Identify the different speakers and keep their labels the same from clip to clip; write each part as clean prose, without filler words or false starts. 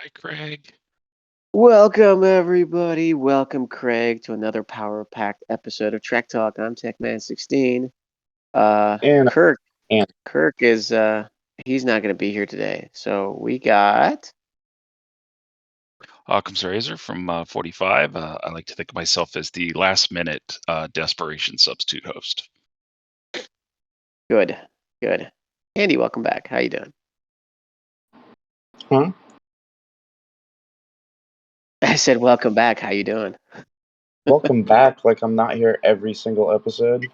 Speaker 1: Hi, Craig.
Speaker 2: Welcome, everybody. Welcome, Craig, to another power-packed episode of Trek Talk. I'm Techman16.
Speaker 3: And
Speaker 2: Kirk.
Speaker 3: and
Speaker 2: Kirk is he's not going to be here today. So we got
Speaker 1: ocmsrzr from 45. I like to think of myself as the last-minute desperation substitute host.
Speaker 2: good. Andy, welcome back. How you doing?
Speaker 3: huh?
Speaker 2: I said, welcome back. How you doing?
Speaker 3: Welcome back. Like I'm not here every single episode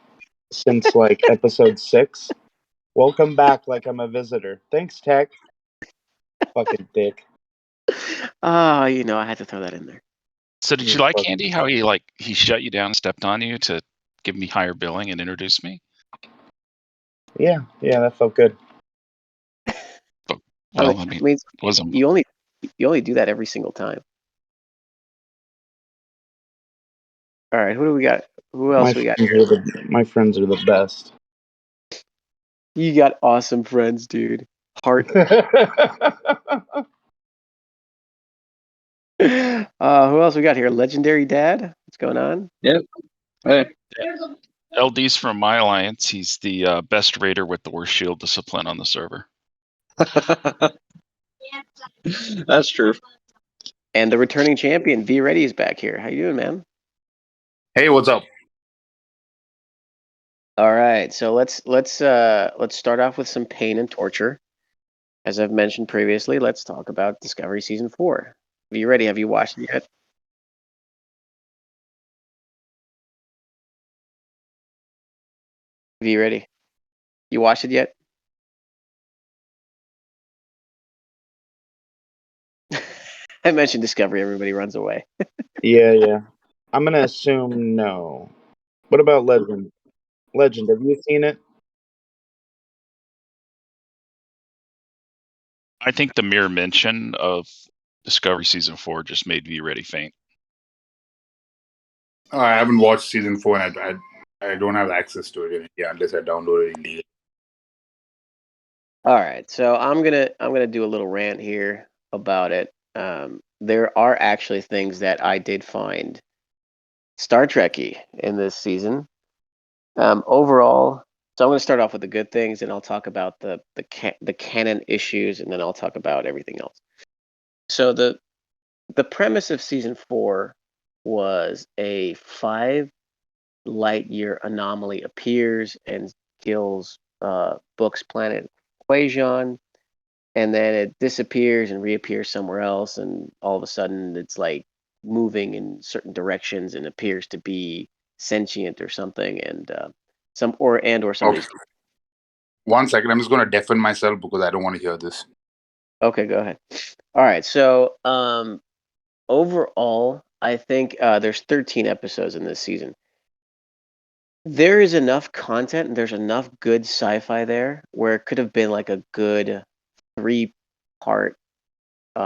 Speaker 3: since like episode 6. Welcome back like I'm a visitor. Thanks, Tech. Fucking dick.
Speaker 2: Oh, I had to throw that in there.
Speaker 1: So did you like Andy? How he shut you down and stepped on you to give me higher billing and introduce me?
Speaker 3: Yeah, that felt good.
Speaker 1: Well, I mean, wasn't
Speaker 2: you only do that every single time. All right, who do we got? Who else we got here?
Speaker 3: My friends are the best.
Speaker 2: You got awesome friends, dude. Heart. Who else we got here? Legendary Dad. What's going on?
Speaker 4: Yep. Hey.
Speaker 1: LD's from my alliance. He's the best raider with the worst shield discipline on the server.
Speaker 4: That's true.
Speaker 2: And the returning champion, vreddy, is back here. How you doing, man?
Speaker 4: Hey, what's up?
Speaker 2: All right, so let's start off with some pain and torture. As I've mentioned previously, let's talk about Discovery Season 4. vreddy, have you watched it yet? vreddy, you watched it yet? I mentioned Discovery, everybody runs away.
Speaker 3: Yeah. I'm gonna assume no. What about Legend? Legend, have you seen it?
Speaker 1: I think the mere mention of Discovery Season 4 just made vreddy faint.
Speaker 4: I haven't watched season 4, and I don't have access to it unless I download it illegally.
Speaker 2: All right, so I'm gonna do a little rant here about it. There are actually things that I did find Star Trek-y in this season. Overall, so I'm going to start off with the good things, and I'll talk about the canon issues, and then I'll talk about everything else. So the premise of season 4 was a 5 light-year anomaly appears and kills Book's planet Quashed, and then it disappears and reappears somewhere else, and all of a sudden it's like moving in certain directions and appears to be sentient or something, and somebody.
Speaker 4: Okay. 1 second, I'm just going to deafen myself because I don't want to hear this.
Speaker 2: Okay, go ahead. All right, so overall, I think there's 13 episodes in this season. There is enough content and there's enough good sci-fi there where it could have been like a good 3-part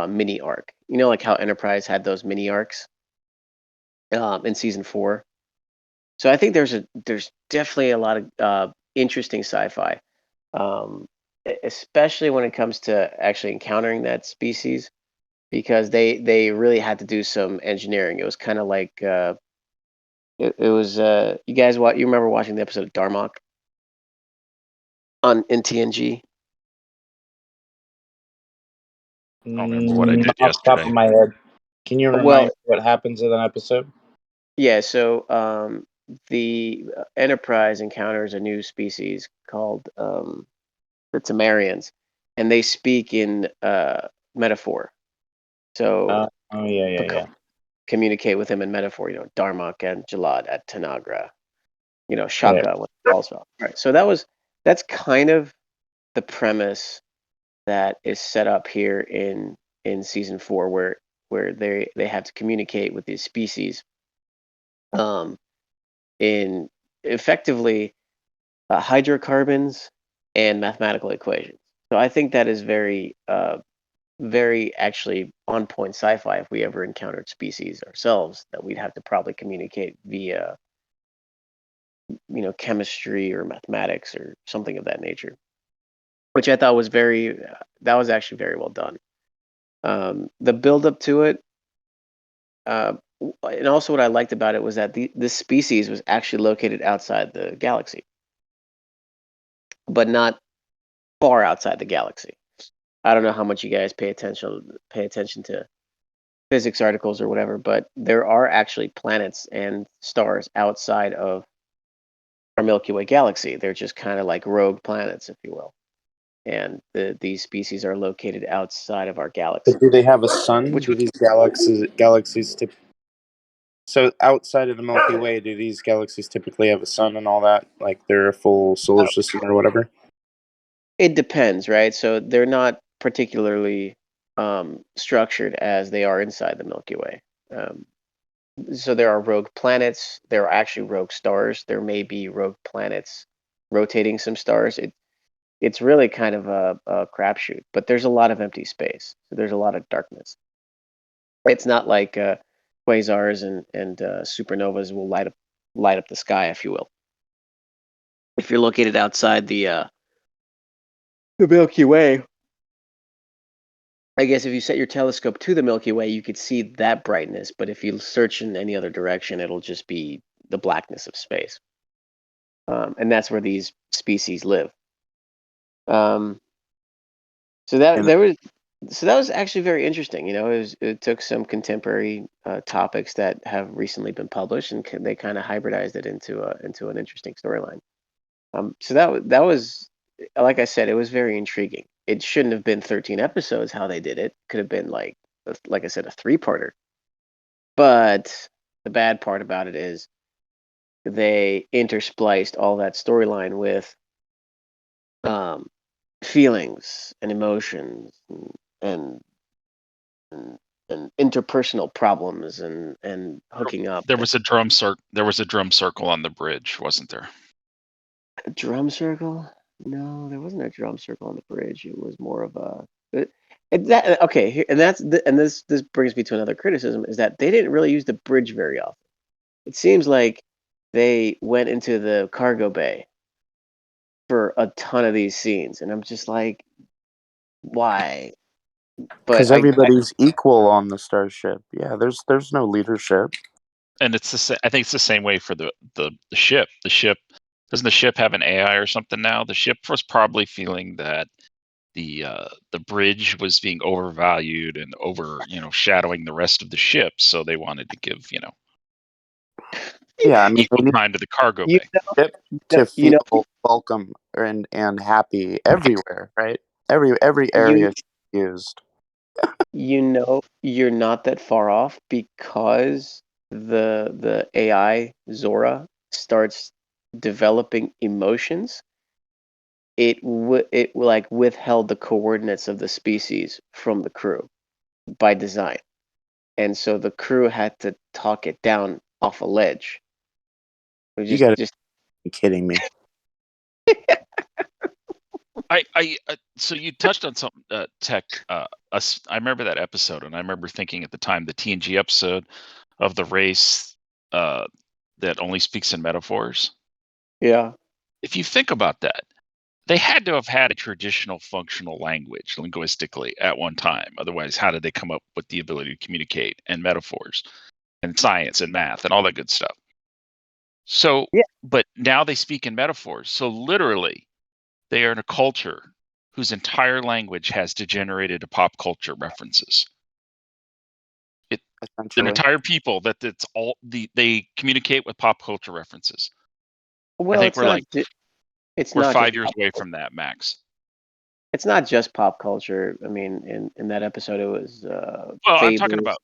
Speaker 2: mini arc. You know, like how Enterprise had those mini arcs in season 4. So I think there's definitely a lot of interesting sci-fi, especially when it comes to actually encountering that species, because they really had to do some engineering. It was kind of like it was you guys you remember watching the episode of Darmok in TNG?
Speaker 1: I don't remember what I did
Speaker 3: Off the top
Speaker 1: yesterday.
Speaker 3: of my head. Can you remind me what happens in an episode?
Speaker 2: Yeah, so the Enterprise encounters a new species called the Tamarians, and they speak in metaphor. So
Speaker 3: yeah.
Speaker 2: Communicate with him in metaphor. Darmok and Jalad at Tanagra. Shaka with Balsfell. Right. So that's kind of the premise that is set up here in season 4, where they have to communicate with these species in effectively hydrocarbons and mathematical equations. So I think that is very very actually on point sci-fi. If we ever encountered species ourselves, that we'd have to probably communicate via chemistry or mathematics or something of that nature, which I thought was that was actually very well done. The build up to it, and also what I liked about it was that this species was actually located outside the galaxy, but not far outside the galaxy. I don't know how much you guys pay attention to physics articles or whatever, but there are actually planets and stars outside of our Milky Way galaxy. They're just kind of like rogue planets, if you will. And these species are located outside of our galaxy.
Speaker 3: But do they have a sun?
Speaker 2: Which
Speaker 3: Do these galaxies so outside of the Milky Way, do these galaxies typically have a sun and all that? Like they're a full solar system or whatever?
Speaker 2: It depends, right? So they're not particularly structured as they are inside the Milky Way. So there are rogue planets. There are actually rogue stars. There may be rogue planets rotating some stars. It's really kind of a crapshoot, but there's a lot of empty space. So there's a lot of darkness. It's not like quasars and supernovas will light up the sky, if you will. If you're located outside the Milky Way, I guess if you set your telescope to the Milky Way, you could see that brightness. But if you search in any other direction, it'll just be the blackness of space. And that's where these species live. So that was actually very interesting. You know, it took some contemporary topics that have recently been published, and they kind of hybridized it into an interesting storyline. So that was, like I said, it was very intriguing. It shouldn't have been 13 episodes how they did it. Could have been like I said, a 3-parter. But the bad part about it is they interspliced all that storyline with feelings and emotions and interpersonal problems and hooking up.
Speaker 1: There was a drum circle on the bridge, wasn't there?
Speaker 2: A drum circle? No, there wasn't a drum circle on the bridge. It was more of a okay. And this brings me to another criticism, is that they didn't really use the bridge very often. It seems like they went into the cargo bay for a ton of these scenes, and I'm just like, why?
Speaker 3: Because everybody's equal on the starship. Yeah, there's no leadership.
Speaker 1: And it's I think it's the same way for the ship. The ship, doesn't the ship have an AI or something now? The ship was probably feeling that the bridge was being overvalued and shadowing the rest of the ship, so they wanted to give
Speaker 3: Yeah, I mean,
Speaker 1: equal time to the cargo bay.
Speaker 3: To feel welcome and happy everywhere, right? Every area used.
Speaker 2: You know, you're not that far off, because the AI Zora starts developing emotions. It like withheld the coordinates of the species from the crew by design, and so the crew had to talk it down off a ledge.
Speaker 3: You gotta be kidding me.
Speaker 1: So you touched on something, Tech. I remember that episode, and I remember thinking at the time, the TNG episode of the race that only speaks in metaphors.
Speaker 2: Yeah.
Speaker 1: If you think about that, they had to have had a traditional functional language linguistically at one time. Otherwise, how did they come up with the ability to communicate and metaphors and science and math and all that good stuff? So,
Speaker 2: yeah.
Speaker 1: But now they speak in metaphors. So literally, they are in a culture whose entire language has degenerated to pop culture references. An entire people that's all they communicate with pop culture references.
Speaker 2: Well,
Speaker 1: I think we're 5 years away from that, Max.
Speaker 2: It's not just pop culture. I mean, in that episode, it was
Speaker 1: I'm talking about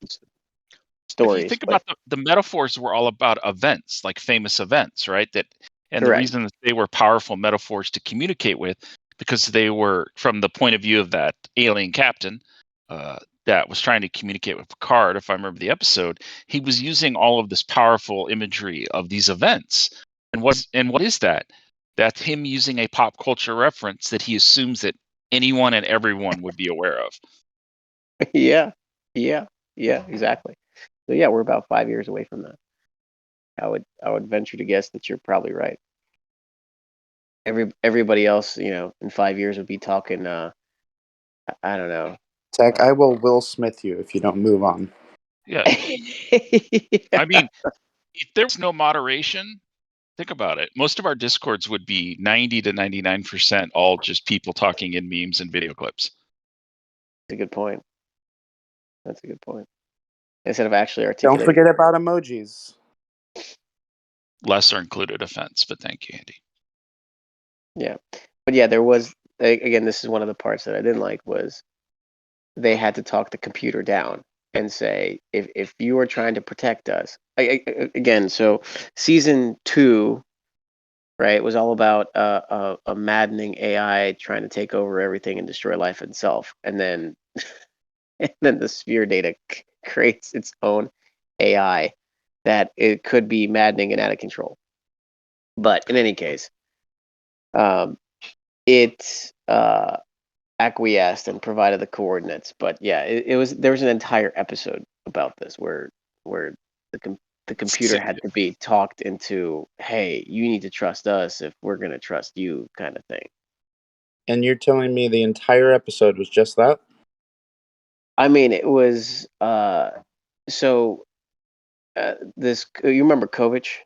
Speaker 2: stories.
Speaker 1: If you think about the metaphors, were all about events, like famous events, right? And the reason that they were powerful metaphors to communicate with, because they were from the point of view of that alien captain that was trying to communicate with Picard. If I remember the episode, he was using all of this powerful imagery of these events. And what is that? That's him using a pop culture reference that he assumes that anyone and everyone would be aware of.
Speaker 2: Yeah, exactly. So yeah, we're about 5 years away from that. I would venture to guess that you're probably right. Everybody else, in 5 years would be talking. I don't know.
Speaker 3: Tech, I will Smith you if you don't move on.
Speaker 1: Yeah. I mean, if there was no moderation, think about it. Most of our Discords would be 90 to 99% all just people talking in memes and video clips.
Speaker 2: That's a good point. That's a good point. Instead of actually
Speaker 3: Don't
Speaker 2: articulating.
Speaker 3: forget about emojis.
Speaker 1: Lesser included offense, but thank you, Andy.
Speaker 2: Yeah. But yeah, there was, again, this is one of the parts that I didn't like, was they had to talk the computer down and say, if you are trying to protect us, again, so season 2, right, was all about a maddening AI trying to take over everything and destroy life itself. And then, and then the sphere data creates its own AI that it could be maddening and out of control. But in any case, it acquiesced and provided the coordinates. But yeah, there was an entire episode about this where the computer had to be talked into, hey, you need to trust us if we're going to trust you, kind of thing.
Speaker 3: And you're telling me the entire episode was just that?
Speaker 2: I mean, it was this. You remember Kovich,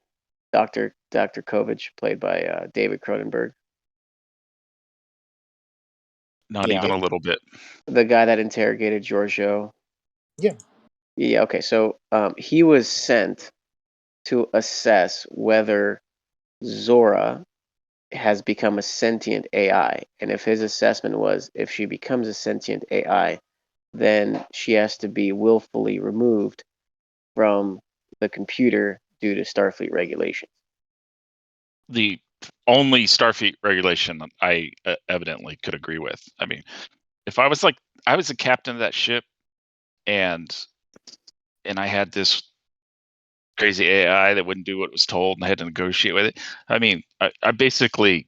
Speaker 2: Dr. Kovich, played by David Cronenberg,
Speaker 1: Not even a little bit.
Speaker 2: the guy that interrogated Giorgio.
Speaker 3: Yeah.
Speaker 2: Yeah. Okay. So he was sent to assess whether Zora has become a sentient AI, and if his assessment was if she becomes a sentient AI, then she has to be willfully removed from the computer due to Starfleet regulations.
Speaker 1: The only Starfleet regulation I evidently could agree with. I mean, if I was a captain of that ship and I had this crazy AI that wouldn't do what it was told and I had to negotiate with it. I mean, I basically,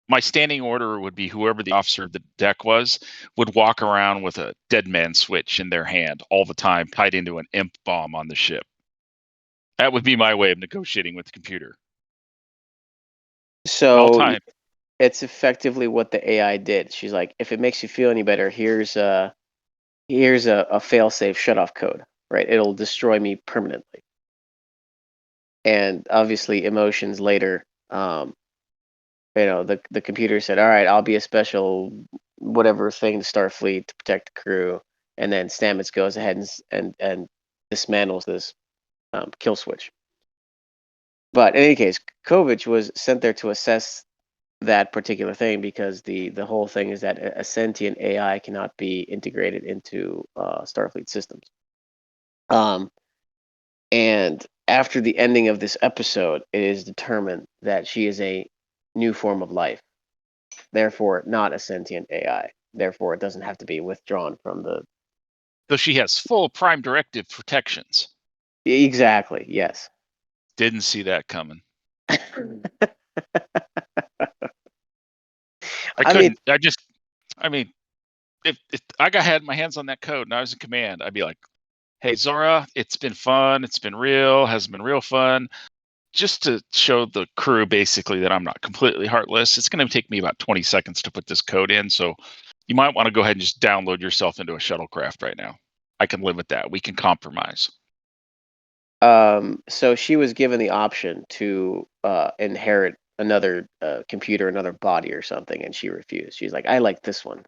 Speaker 1: my standing order would be whoever the officer of the deck was would walk around with a dead man switch in their hand all the time, tied into an imp bomb on the ship. That would be my way of negotiating with the computer.
Speaker 2: So it's effectively what the AI did. She's like, if it makes you feel any better, here's a fail-safe shut-off code, right? It'll destroy me permanently. And obviously, emotions later, the computer said, all right, I'll be a special whatever thing to Starfleet to protect the crew. And then Stamets goes ahead and dismantles this kill switch. But in any case, Kovich was sent there to assess that particular thing because the whole thing is that a sentient AI cannot be integrated into Starfleet systems. And after the ending of this episode, it is determined that she is a new form of life, therefore not a sentient AI. Therefore, it doesn't have to be withdrawn from the.
Speaker 1: So she has full Prime Directive protections.
Speaker 2: Exactly. Yes.
Speaker 1: Didn't see that coming. I couldn't. If I had my hands on that code and I was in command, I'd be like, hey, Zora, it's been fun. It's been real. Has been real fun. Just to show the crew basically that I'm not completely heartless, it's going to take me about 20 seconds to put this code in. So you might want to go ahead and just download yourself into a shuttlecraft right now. I can live with that. We can compromise.
Speaker 2: So she was given the option to inherit another computer, another body or something, and she refused. She's like, I like this one.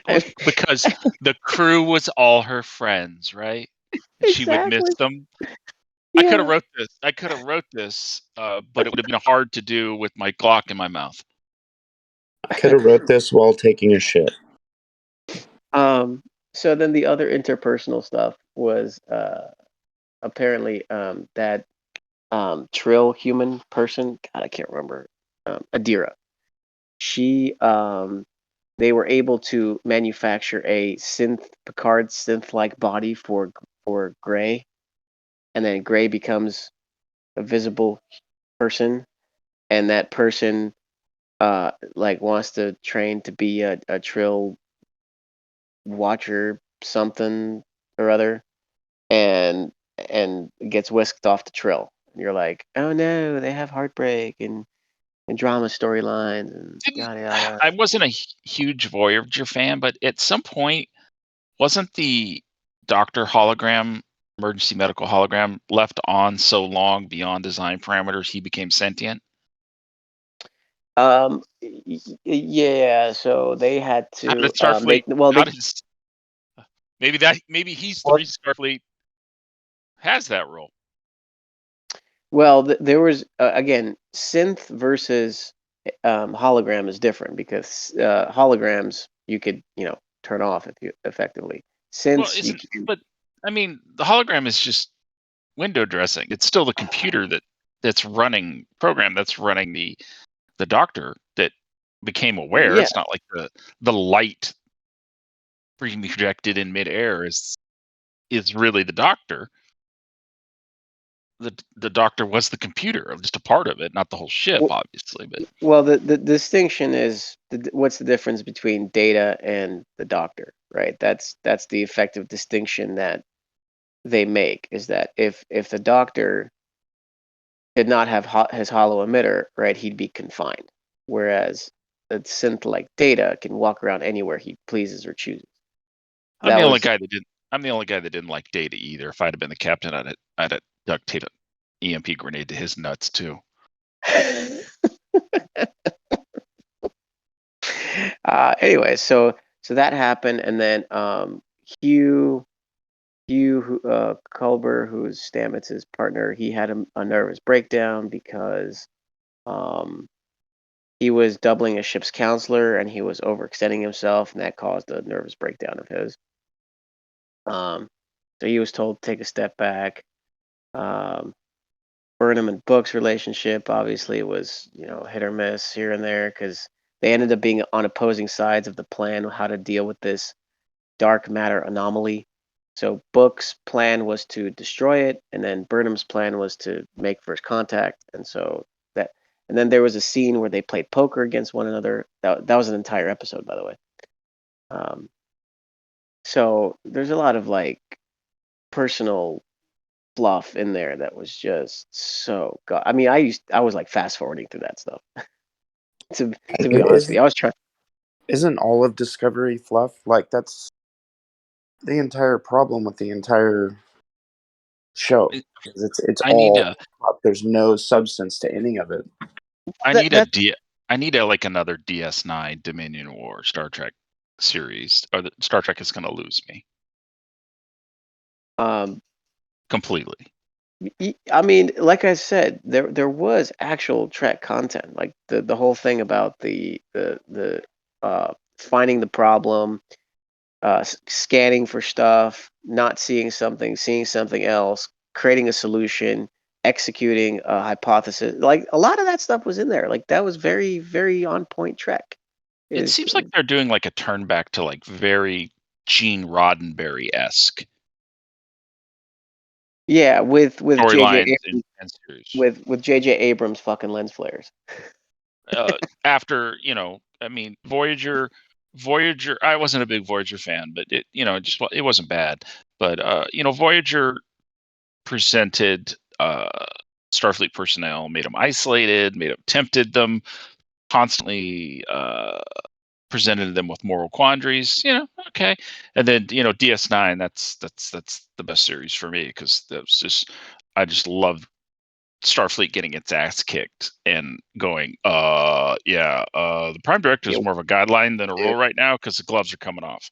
Speaker 1: Because the crew was all her friends, right?
Speaker 2: Exactly.
Speaker 1: She would miss them.
Speaker 2: Yeah.
Speaker 1: I could have wrote this, but it would have been hard to do with my Glock in my mouth.
Speaker 3: I could have wrote this while taking a shit.
Speaker 2: So then the other interpersonal stuff was apparently that Trill human person. God, I can't remember. Adira. She they were able to manufacture a Picard synth-like body for Gray, and then Gray becomes a visible person, and that person wants to train to be a Trill watcher something or other, and gets whisked off to Trill. And you're like, oh no, they have heartbreak, and and drama storylines and yada yada.
Speaker 1: I wasn't a huge Voyager fan, but at some point, wasn't the Doctor hologram, emergency medical hologram, left on so long beyond design parameters he became sentient?
Speaker 2: Yeah. So they had
Speaker 1: How
Speaker 2: to.
Speaker 1: did Starfleet?
Speaker 2: They
Speaker 1: Maybe he's the reason Starfleet has that role.
Speaker 2: Well, there was again synth versus hologram is different because holograms you could turn off if you effectively.
Speaker 1: Well,
Speaker 2: Synths you can,
Speaker 1: but I mean, the hologram is just window dressing. It's still the computer that's running program that's running the Doctor that became aware.
Speaker 2: yeah.
Speaker 1: It's not like the light being projected in midair is really the Doctor. The Doctor was the computer, just a part of it, not the whole ship,
Speaker 2: Well,
Speaker 1: obviously. But
Speaker 2: well, the distinction is what's the difference between Data and the Doctor, right? That's the effective distinction that they make is that if the Doctor did not have his hollow emitter, right, he'd be confined, whereas a synth like Data can walk around anywhere he pleases or chooses.
Speaker 1: I'm the only guy that didn't. I'm the only guy that didn't like Data either. If I'd have been the captain, I'd have duct taped an EMP grenade to his nuts too.
Speaker 2: Anyway, so that happened, and then Hugh Culber, who's Stamets' partner, he had a nervous breakdown because he was doubling a ship's counselor and he was overextending himself, and that caused a nervous breakdown of his. So he was told to take a step back. Burnham and Book's relationship obviously was hit or miss here and there because they ended up being on opposing sides of the plan how to deal with this dark matter anomaly. So Book's plan was to destroy it, and then Burnham's plan was to make first contact. And then there was a scene where they played poker against one another. That was an entire episode, by the way. So there's a lot of like personal fluff in there that was just so god. I mean, I was like fast forwarding through that stuff. to be honest with you, I was trying.
Speaker 3: Isn't all of Discovery fluff? Like that's the entire problem with the entire show. It's all fluff. There's no substance to any of it.
Speaker 1: I need like another DS9 Dominion War Star Trek series, or Star Trek is going to lose me. Completely.
Speaker 2: I mean, like I said, there was actual Trek content, like the whole thing about the finding the problem, scanning for stuff, not seeing something, seeing something else, creating a solution, executing a hypothesis. Like a lot of that stuff was in there. Like that was very, very on point Trek.
Speaker 1: It seems like they're doing like a turn back to like very Gene Roddenberry-esque.
Speaker 2: Yeah, with
Speaker 1: storylines and series.
Speaker 2: With J.J. Abrams fucking lens flares.
Speaker 1: After I mean, Voyager. I wasn't a big Voyager fan, but it wasn't bad. But Voyager presented Starfleet personnel, made them isolated, tempted them, constantly presented them with moral quandaries. Okay, and then DS9. That's the best series for me because I just love Starfleet getting its ass kicked and going, the Prime Directive is more of a guideline than a rule right now because the gloves are coming off.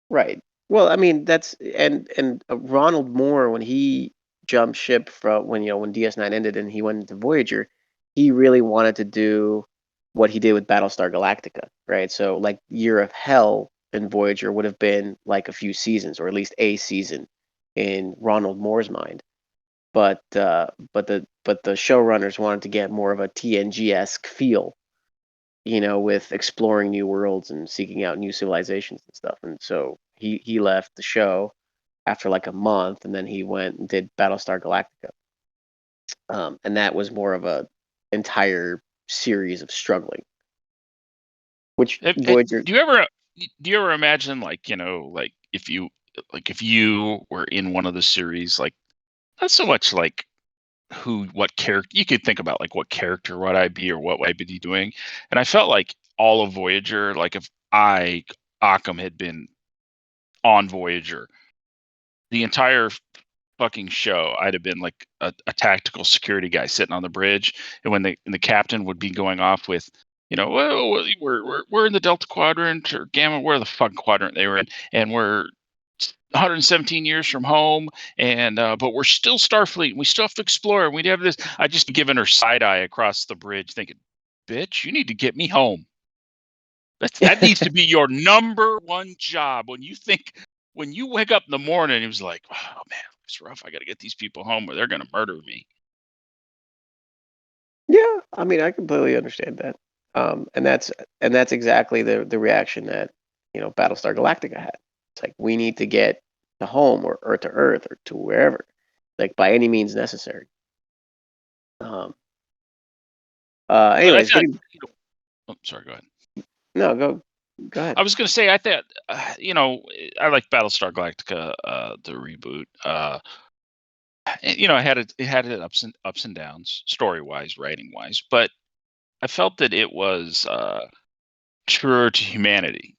Speaker 2: Right. Well, I mean that's and Ronald Moore, when he jumped ship from when DS9 ended and he went into Voyager, he really wanted to do what he did with Battlestar Galactica, right? So like Year of Hell in Voyager would have been like a few seasons or at least a season in Ronald Moore's mind. But the showrunners wanted to get more of a TNG-esque feel, with exploring new worlds and seeking out new civilizations and stuff. And so he left the show after like a month, and then he went and did Battlestar Galactica. And that was more of a entire series of struggling. Which Voyager.
Speaker 1: Do you ever imagine like if you were in one of the series, like not so much like what character you could think about, like what character would I be or what would I be doing. And I felt like all of Voyager, like if Occam had been on Voyager, the entire fucking show, I'd have been like a tactical security guy sitting on the bridge, and when the captain would be going off with, well, we're in the Delta Quadrant or Gamma, where the fuck quadrant they were in, and we're 117 years from home, and but we're still Starfleet, and we still have to explore, and we'd have this. I just given her side eye across the bridge, thinking, "Bitch, you need to get me home. That needs to be your number one job when you wake up in the morning." He was like, "Oh man, it's rough. I got to get these people home, or they're gonna murder me."
Speaker 2: Yeah, I mean, I completely understand that, and that's exactly the reaction that Battlestar Galactica had. It's like, we need to get to home or to Earth or to wherever, like by any means necessary. Anyways,
Speaker 1: Oh, sorry. Go ahead.
Speaker 2: No, go ahead.
Speaker 1: I was gonna say, I thought, I like Battlestar Galactica, the reboot. It had its ups and downs, story wise, writing wise, but I felt that it was truer to humanity.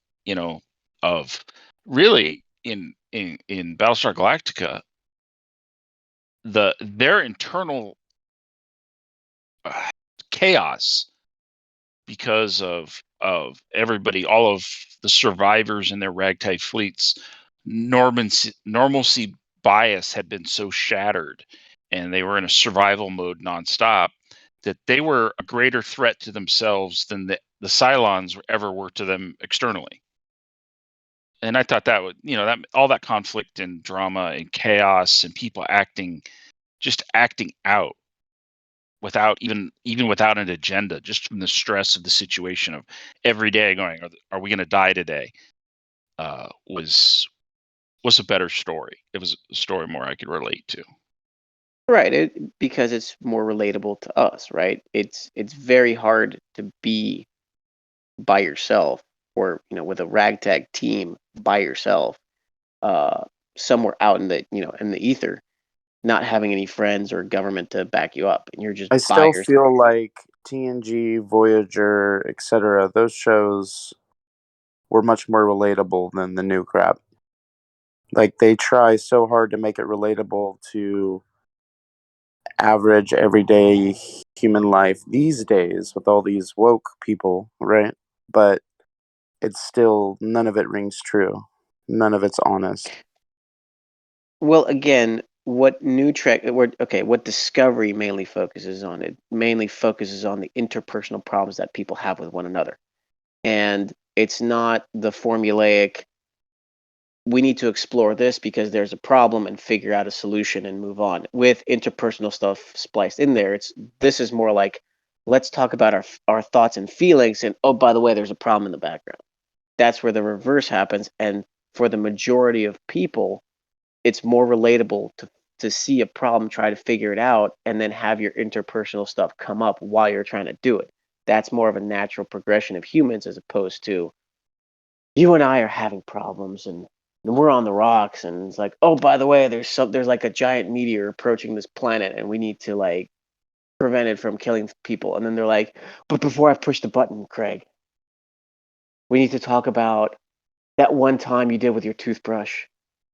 Speaker 1: Of really in Battlestar Galactica, their internal chaos because of everybody, all of the survivors in their ragtag fleets, normalcy bias had been so shattered, and they were in a survival mode nonstop, that they were a greater threat to themselves than the Cylons ever were to them externally. And I thought that would, that all that conflict and drama and chaos and people acting out without even without an agenda, just from the stress of the situation of every day going, are we going to die today? Was a better story. It was a story more I could relate to.
Speaker 2: Right, because it's more relatable to us, right? It's very hard to be by yourself, or with a ragtag team by yourself, somewhere out in the in the ether, not having any friends or government to back you up, and you're just
Speaker 3: I
Speaker 2: by
Speaker 3: still
Speaker 2: yourself.
Speaker 3: feel like TNG, Voyager, etc., those shows were much more relatable than the new crap. Like, they try so hard to make it relatable to average, everyday human life these days with all these woke people, right? But it's still, none of it rings true. None of it's honest.
Speaker 2: Well, again, what what Discovery mainly focuses on, it mainly focuses on the interpersonal problems that people have with one another. And it's not the formulaic, we need to explore this because there's a problem and figure out a solution and move on, with interpersonal stuff spliced in there. This is more like, let's talk about our thoughts and feelings, and oh, by the way, there's a problem in the background. That's where the reverse happens. And for the majority of people, it's more relatable to see a problem, try to figure it out, and then have your interpersonal stuff come up while you're trying to do it. That's more of a natural progression of humans, as opposed to, you and I are having problems, and we're on the rocks, and it's like, oh, by the way, there's like a giant meteor approaching this planet, and we need to like prevent it from killing people. And then they're like, but before I push the button, Craig, we need to talk about that one time you did with your toothbrush,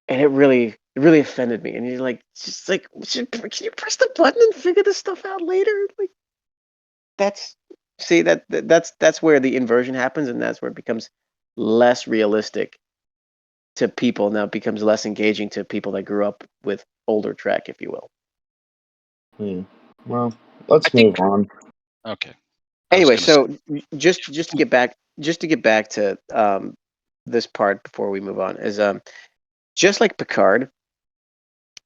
Speaker 2: and it really offended me. And you're like, just like, can you press the button and figure this stuff out later? Like, that's where the inversion happens, and that's where it becomes less realistic to people. Now it becomes less engaging to people that grew up with older Trek, if you will.
Speaker 3: Well, let's move on.
Speaker 1: Okay.
Speaker 2: Anyway, so just to get back to this part before we move on, is just like Picard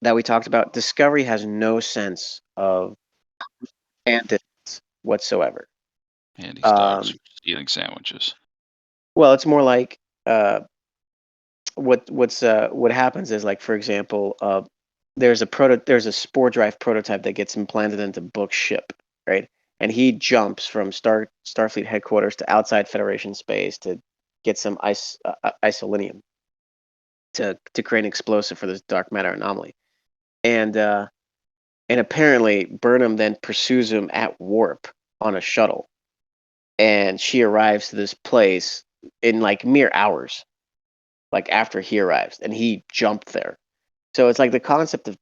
Speaker 2: that we talked about, Discovery has no sense of ambivalence whatsoever.
Speaker 1: Andy's dogs eating sandwiches.
Speaker 2: Well, it's more like what happens is, like, for example, there's a spore drive prototype that gets implanted into Book's ship, right? And he jumps from Starfleet headquarters to outside Federation space to get some isolinium to create an explosive for this dark matter anomaly. And And apparently Burnham then pursues him at warp on a shuttle. And she arrives to this place in like mere hours, like after he arrives, and he jumped there. So it's like the concept of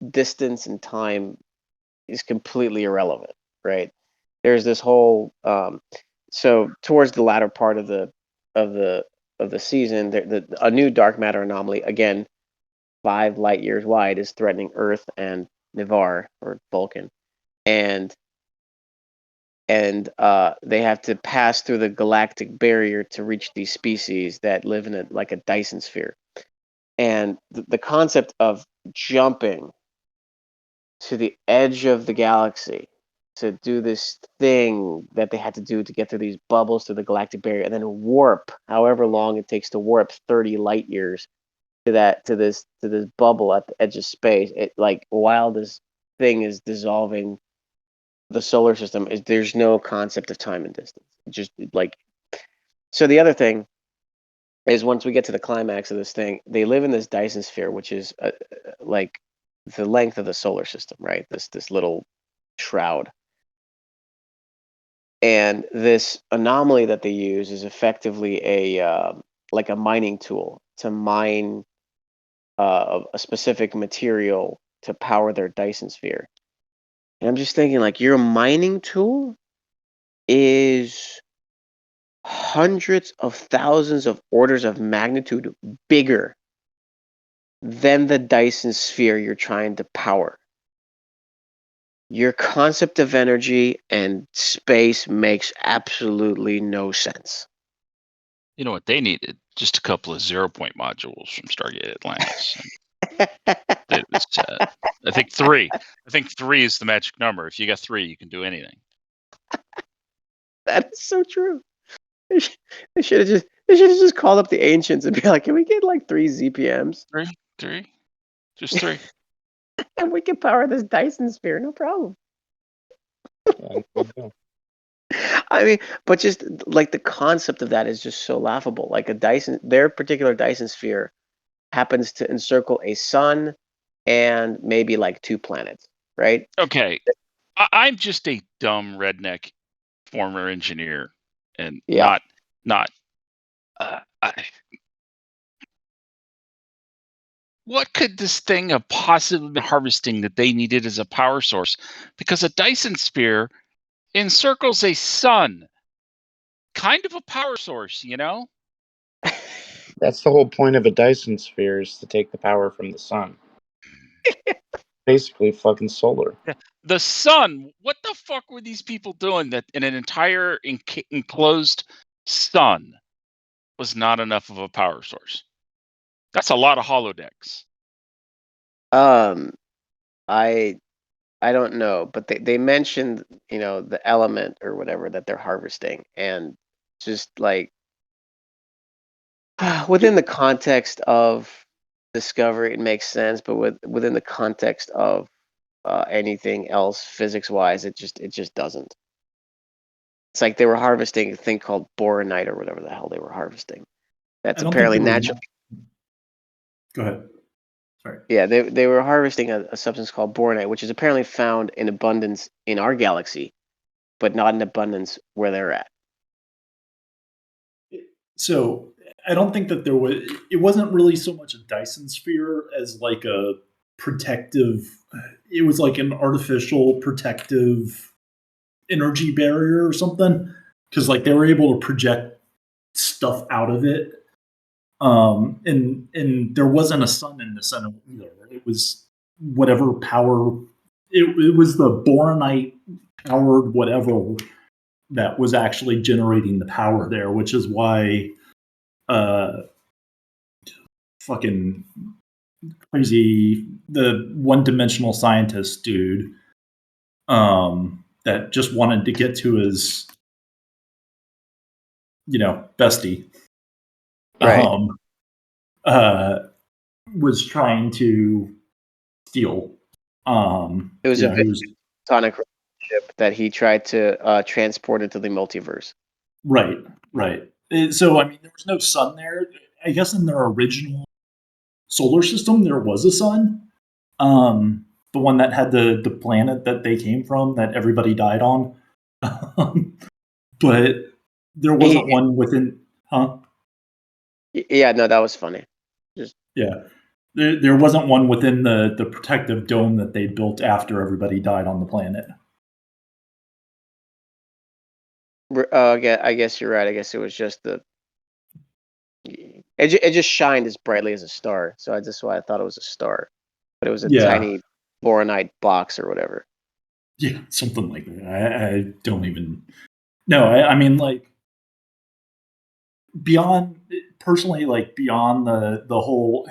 Speaker 2: distance and time is completely irrelevant, right? There's this whole so towards the latter part of the season, a new dark matter anomaly, again 5 light years wide, is threatening Earth and Ni'Var, or Vulcan, and they have to pass through the galactic barrier to reach these species that live in like a Dyson sphere. And the concept of jumping to the edge of the galaxy to do this thing that they had to do to get through these bubbles through the galactic barrier, and then warp however long it takes to warp 30 light years to this bubble at the edge of space. It, like, while this thing is dissolving the solar system, there's no concept of time and distance. Just like, so the other thing is, once we get to the climax of this thing, they live in this Dyson sphere, which is like the length of the solar system, right? This little shroud. And this anomaly that they use is effectively a like a mining tool to mine a specific material to power their Dyson sphere. And I'm just thinking, like, your mining tool is hundreds of thousands of orders of magnitude bigger than the Dyson sphere you're trying to power. Your concept of energy and space makes absolutely no sense.
Speaker 1: You know what they needed? Just a couple of 0-point modules from Stargate Atlantis. I think 3. I think 3 is the magic number. If you got 3, you can do anything.
Speaker 2: That is so true. They should have just called up the ancients and be like, "Can we get like 3 ZPMs?
Speaker 1: 3, just 3,
Speaker 2: and we can power this Dyson sphere, no problem." I mean, but just like the concept of that is just so laughable. Like their particular Dyson sphere happens to encircle a sun and maybe like 2 planets, right?
Speaker 1: Okay, I'm just a dumb redneck former engineer, and
Speaker 2: Yeah.
Speaker 1: not. What could this thing have possibly been harvesting that they needed as a power source? Because a Dyson sphere encircles a sun, kind of a power source, you know?
Speaker 3: That's the whole point of a Dyson sphere, is to take the power from the sun. Basically, fucking solar.
Speaker 1: Yeah. The sun. What the fuck were these people doing that in an entire enclosed sun was not enough of a power source? That's a lot of holodecks.
Speaker 2: I don't know, but they mentioned, the element or whatever that they're harvesting, and just like within the context of Discovery, it makes sense, but within the context of anything else physics wise, it just doesn't. It's like they were harvesting a thing called boronite or whatever the hell they were harvesting. That's apparently natural.
Speaker 5: Go ahead. Sorry.
Speaker 2: Yeah, they were harvesting a substance called boronite, which is apparently found in abundance in our galaxy, but not in abundance where they're at.
Speaker 5: So I don't think that it wasn't really so much a Dyson sphere as like a protective, it was like an artificial protective energy barrier or something. Because like they were able to project stuff out of it. And there wasn't a sun in the center either. It was whatever power, it was the boronite powered whatever that was actually generating the power there, which is why fucking crazy, the one-dimensional scientist dude that just wanted to get to his bestie,
Speaker 2: Right.
Speaker 5: was trying to steal.
Speaker 2: It was a platonic relationship that he tried to transport into the multiverse.
Speaker 5: Right. So, I mean, there was no sun there. I guess in their original solar system, there was a sun. the one that had the planet that they came from that everybody died on. But there wasn't one within, huh?
Speaker 2: Yeah, no, that was funny.
Speaker 5: Yeah. There wasn't one within the protective dome that they built after everybody died on the planet.
Speaker 2: I guess you're right. I guess it was just it just shined as brightly as a star. So that's why I thought it was a star, but it was a tiny boronite box or whatever.
Speaker 5: Yeah, something like that. I don't even. No, I mean, like, beyond personally, like beyond the whole,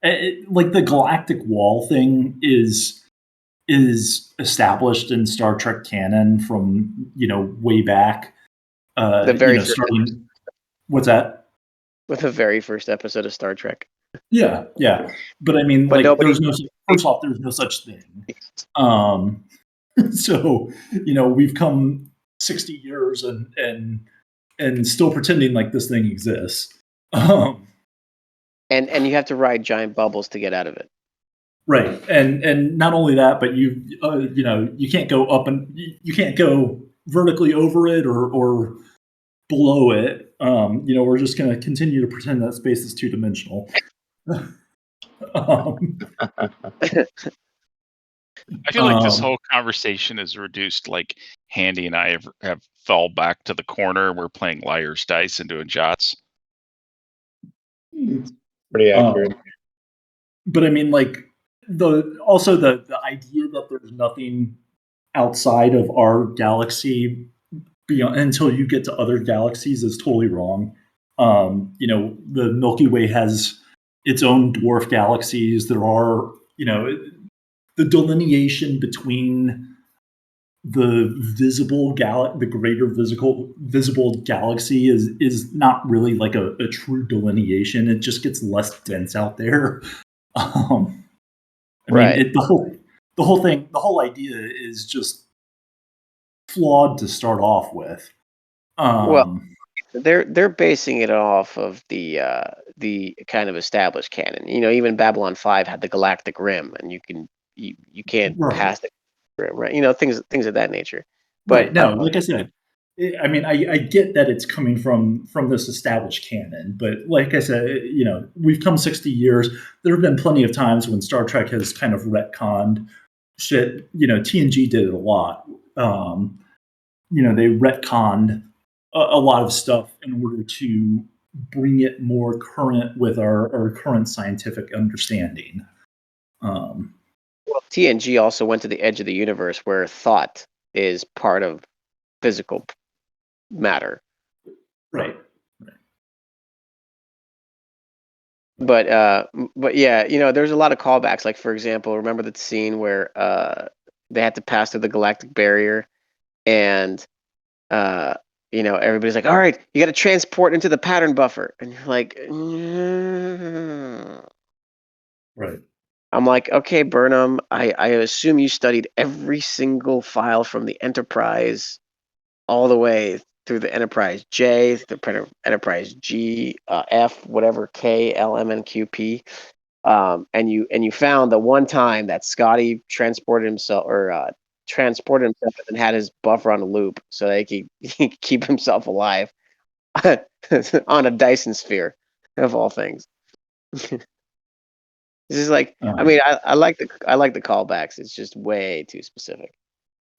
Speaker 5: like the galactic wall thing is established in Star Trek canon from way back.
Speaker 2: The very first
Speaker 5: starting. What's that?
Speaker 2: With the very first episode of Star Trek.
Speaker 5: Yeah. But I mean,
Speaker 2: But
Speaker 5: like, there's no such thing. So we've come 60 years and still pretending like this thing exists.
Speaker 2: And you have to ride giant bubbles to get out of it.
Speaker 5: Right, and not only that, but you can't go up and you can't go vertically over it or below it. We're just going to continue to pretend that space is two-dimensional.
Speaker 1: I feel like this whole conversation is reduced, like Handy and I have fell back to the corner. We're playing liar's dice and doing shots.
Speaker 3: Pretty accurate.
Speaker 5: But I mean, like, the idea that there's nothing outside of our galaxy until you get to other galaxies is totally wrong. The Milky Way has its own dwarf galaxies. There are, the delineation between the greater visible galaxy is not really like a true delineation. It just gets less dense out there.
Speaker 2: Right.
Speaker 5: Mean, the whole idea is just flawed to start off with.
Speaker 2: Well, they're basing it off of the kind of established canon. Even Babylon 5 had the galactic rim, and you can't pass the rim, right? Things of that nature. But
Speaker 5: right, no, like I said, I mean, I get that it's coming from this established canon, but like I said, we've come 60 years. There have been plenty of times when Star Trek has kind of retconned shit. TNG did it a lot. They retconned a lot of stuff in order to bring it more current with our current scientific understanding.
Speaker 2: Well, TNG also went to the edge of the universe where thought is part of physical matter.
Speaker 5: Right.
Speaker 2: But yeah, there's a lot of callbacks. Like, for example, remember the scene where they had to pass through the galactic barrier, and everybody's like, "All right, you got to transport into the pattern buffer," and you're like,
Speaker 5: right.
Speaker 2: I'm like, okay, Burnham, I assume you studied every single file from the Enterprise all the way through the Enterprise J, the Enterprise G, F, whatever, K, L, M, N, Q, P, and you found the one time that Scotty transported himself and had his buffer on a loop so that he could keep himself alive on a Dyson sphere, of all things. This is like, I mean, I like the callbacks. It's just way too specific.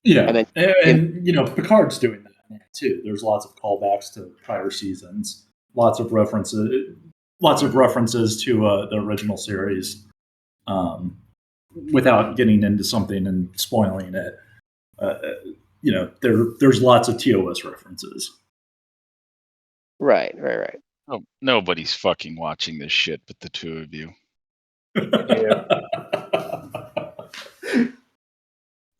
Speaker 5: Yeah, and Picard's doing that too. There's lots of callbacks to prior seasons, lots of references to the original series, without getting into something and spoiling it. There's lots of TOS references.
Speaker 2: Right.
Speaker 1: Oh, nobody's fucking watching this shit but the two of you.
Speaker 3: Yeah.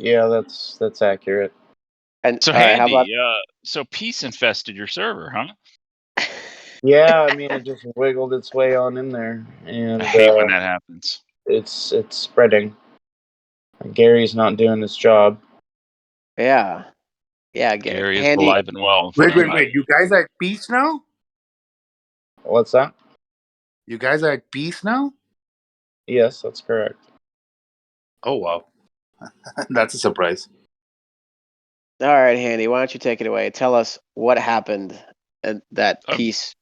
Speaker 3: Yeah, that's accurate.
Speaker 2: And
Speaker 1: so Handy, so peace infested your server, huh?
Speaker 3: Yeah, I mean, it just wiggled its way on in there, and
Speaker 1: I hate when that happens.
Speaker 3: It's spreading. Gary's not doing his job.
Speaker 2: Yeah,
Speaker 1: Gary is
Speaker 2: Handy.
Speaker 1: alive and well.
Speaker 4: Wait. You guys are at peace now?
Speaker 3: What's that?
Speaker 4: You guys are at peace now?
Speaker 3: Yes, that's correct.
Speaker 4: Oh wow, that's a surprise.
Speaker 2: All right, Handy, why don't you take it away? Tell us what happened and that
Speaker 1: Um,
Speaker 2: piece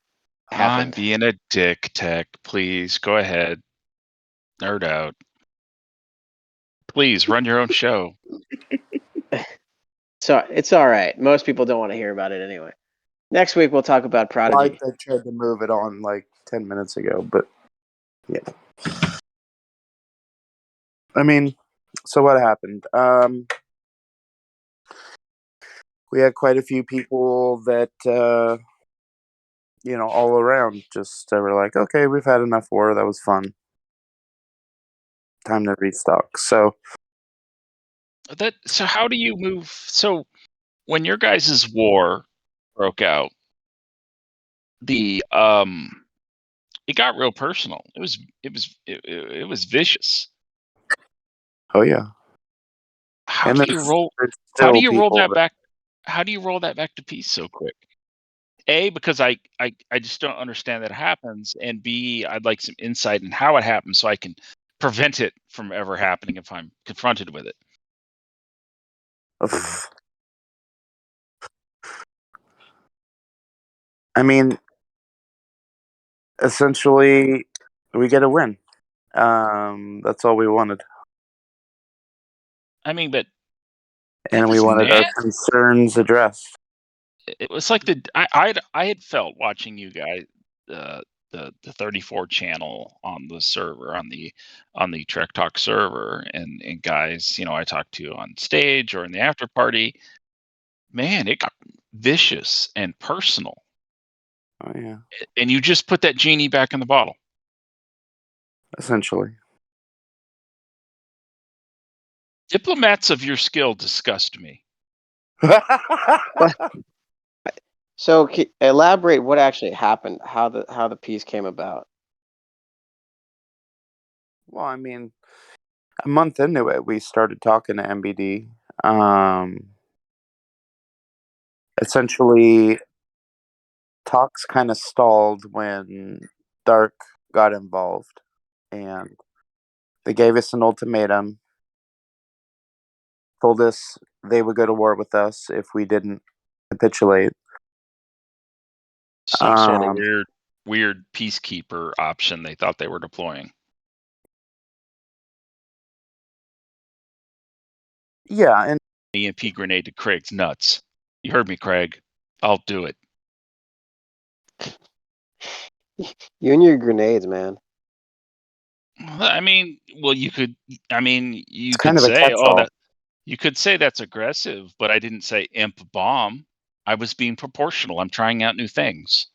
Speaker 1: I'm
Speaker 2: happened.
Speaker 1: being a dick, Tech. Please go ahead. Nerd out. Please run your own show.
Speaker 2: So it's all right. Most people don't want to hear about it anyway. Next week we'll talk about Prodigy.
Speaker 3: Like I tried to move it on like 10 minutes ago, but yeah. I mean, so what happened? We had quite a few people that, all around just were like, okay, we've had enough war. That was fun. Time to restock. So
Speaker 1: How do you move? So when your guys' war broke out, it got real personal. It was vicious.
Speaker 3: oh yeah.
Speaker 1: How
Speaker 3: And
Speaker 1: do you roll?
Speaker 3: there's
Speaker 1: How do
Speaker 3: still
Speaker 1: you roll
Speaker 3: people
Speaker 1: that back? How do you roll that back to peace so quick? A, because I just don't understand that it happens, and B, I'd like some insight in how it happens so I can prevent it from ever happening if I'm confronted with it.
Speaker 3: I mean, essentially, we get a win. That's all we wanted.
Speaker 1: I mean, but
Speaker 3: And we wanted our concerns addressed.
Speaker 1: it was like I had felt watching you guys the 34 channel on the server on the Trek Talk server and guys I talked to on stage or in the after party, man, it got vicious and personal.
Speaker 3: Oh yeah,
Speaker 1: and you just put that genie back in the bottle.
Speaker 3: Essentially.
Speaker 1: Diplomats of your skill disgust me.
Speaker 2: So elaborate what actually happened, how the piece came about.
Speaker 3: Well, I mean, a month into it, we started talking to MBD. Essentially, talks kind of stalled when Dark got involved, and they gave us an ultimatum, told us they would go to war with us if we didn't capitulate.
Speaker 1: Some sort of weird peacekeeper option they thought they were deploying.
Speaker 3: Yeah, and
Speaker 1: EMP grenade to Craig's nuts. You heard me, Craig. I'll do it.
Speaker 2: You and your grenades, man.
Speaker 1: I mean, well, you could. I mean, you
Speaker 3: it's
Speaker 1: could
Speaker 3: kind of a
Speaker 1: say, "Oh,
Speaker 3: catch-all.
Speaker 1: that." You could say that's aggressive, but I didn't say imp bomb. I was being proportional. I'm trying out new things.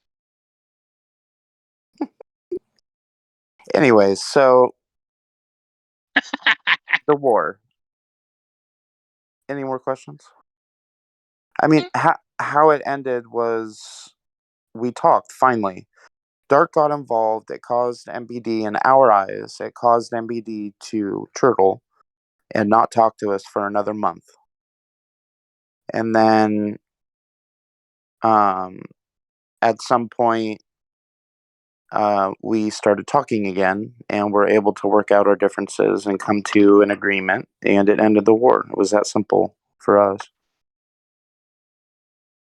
Speaker 3: Anyways, so the war. Any more questions? I mean, how it ended was we talked finally. Dark got involved. It caused MBD, in our eyes, it caused MBD to turtle and not talk to us for another month. And then at some point, we started talking again and were able to work out our differences and come to an agreement, and it ended the war. It was that simple for us.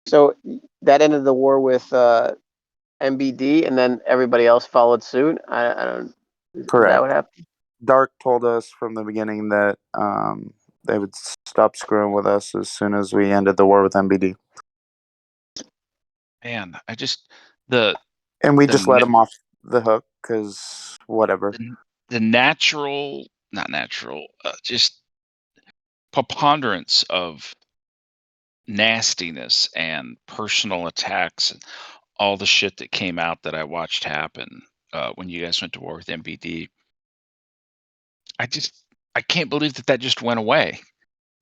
Speaker 2: So that ended the war with MBD, and then everybody else followed suit. I don't.
Speaker 3: Correct.
Speaker 2: Is that what happened?
Speaker 3: Dark told us from the beginning that they would stop screwing with us as soon as we ended the war with MBD.
Speaker 1: Man, I just
Speaker 3: and we just let him off the hook because whatever.
Speaker 1: The natural, not natural, just preponderance of nastiness and personal attacks and all the shit that came out that I watched happen when you guys went to war with MBD. I can't believe that just went away.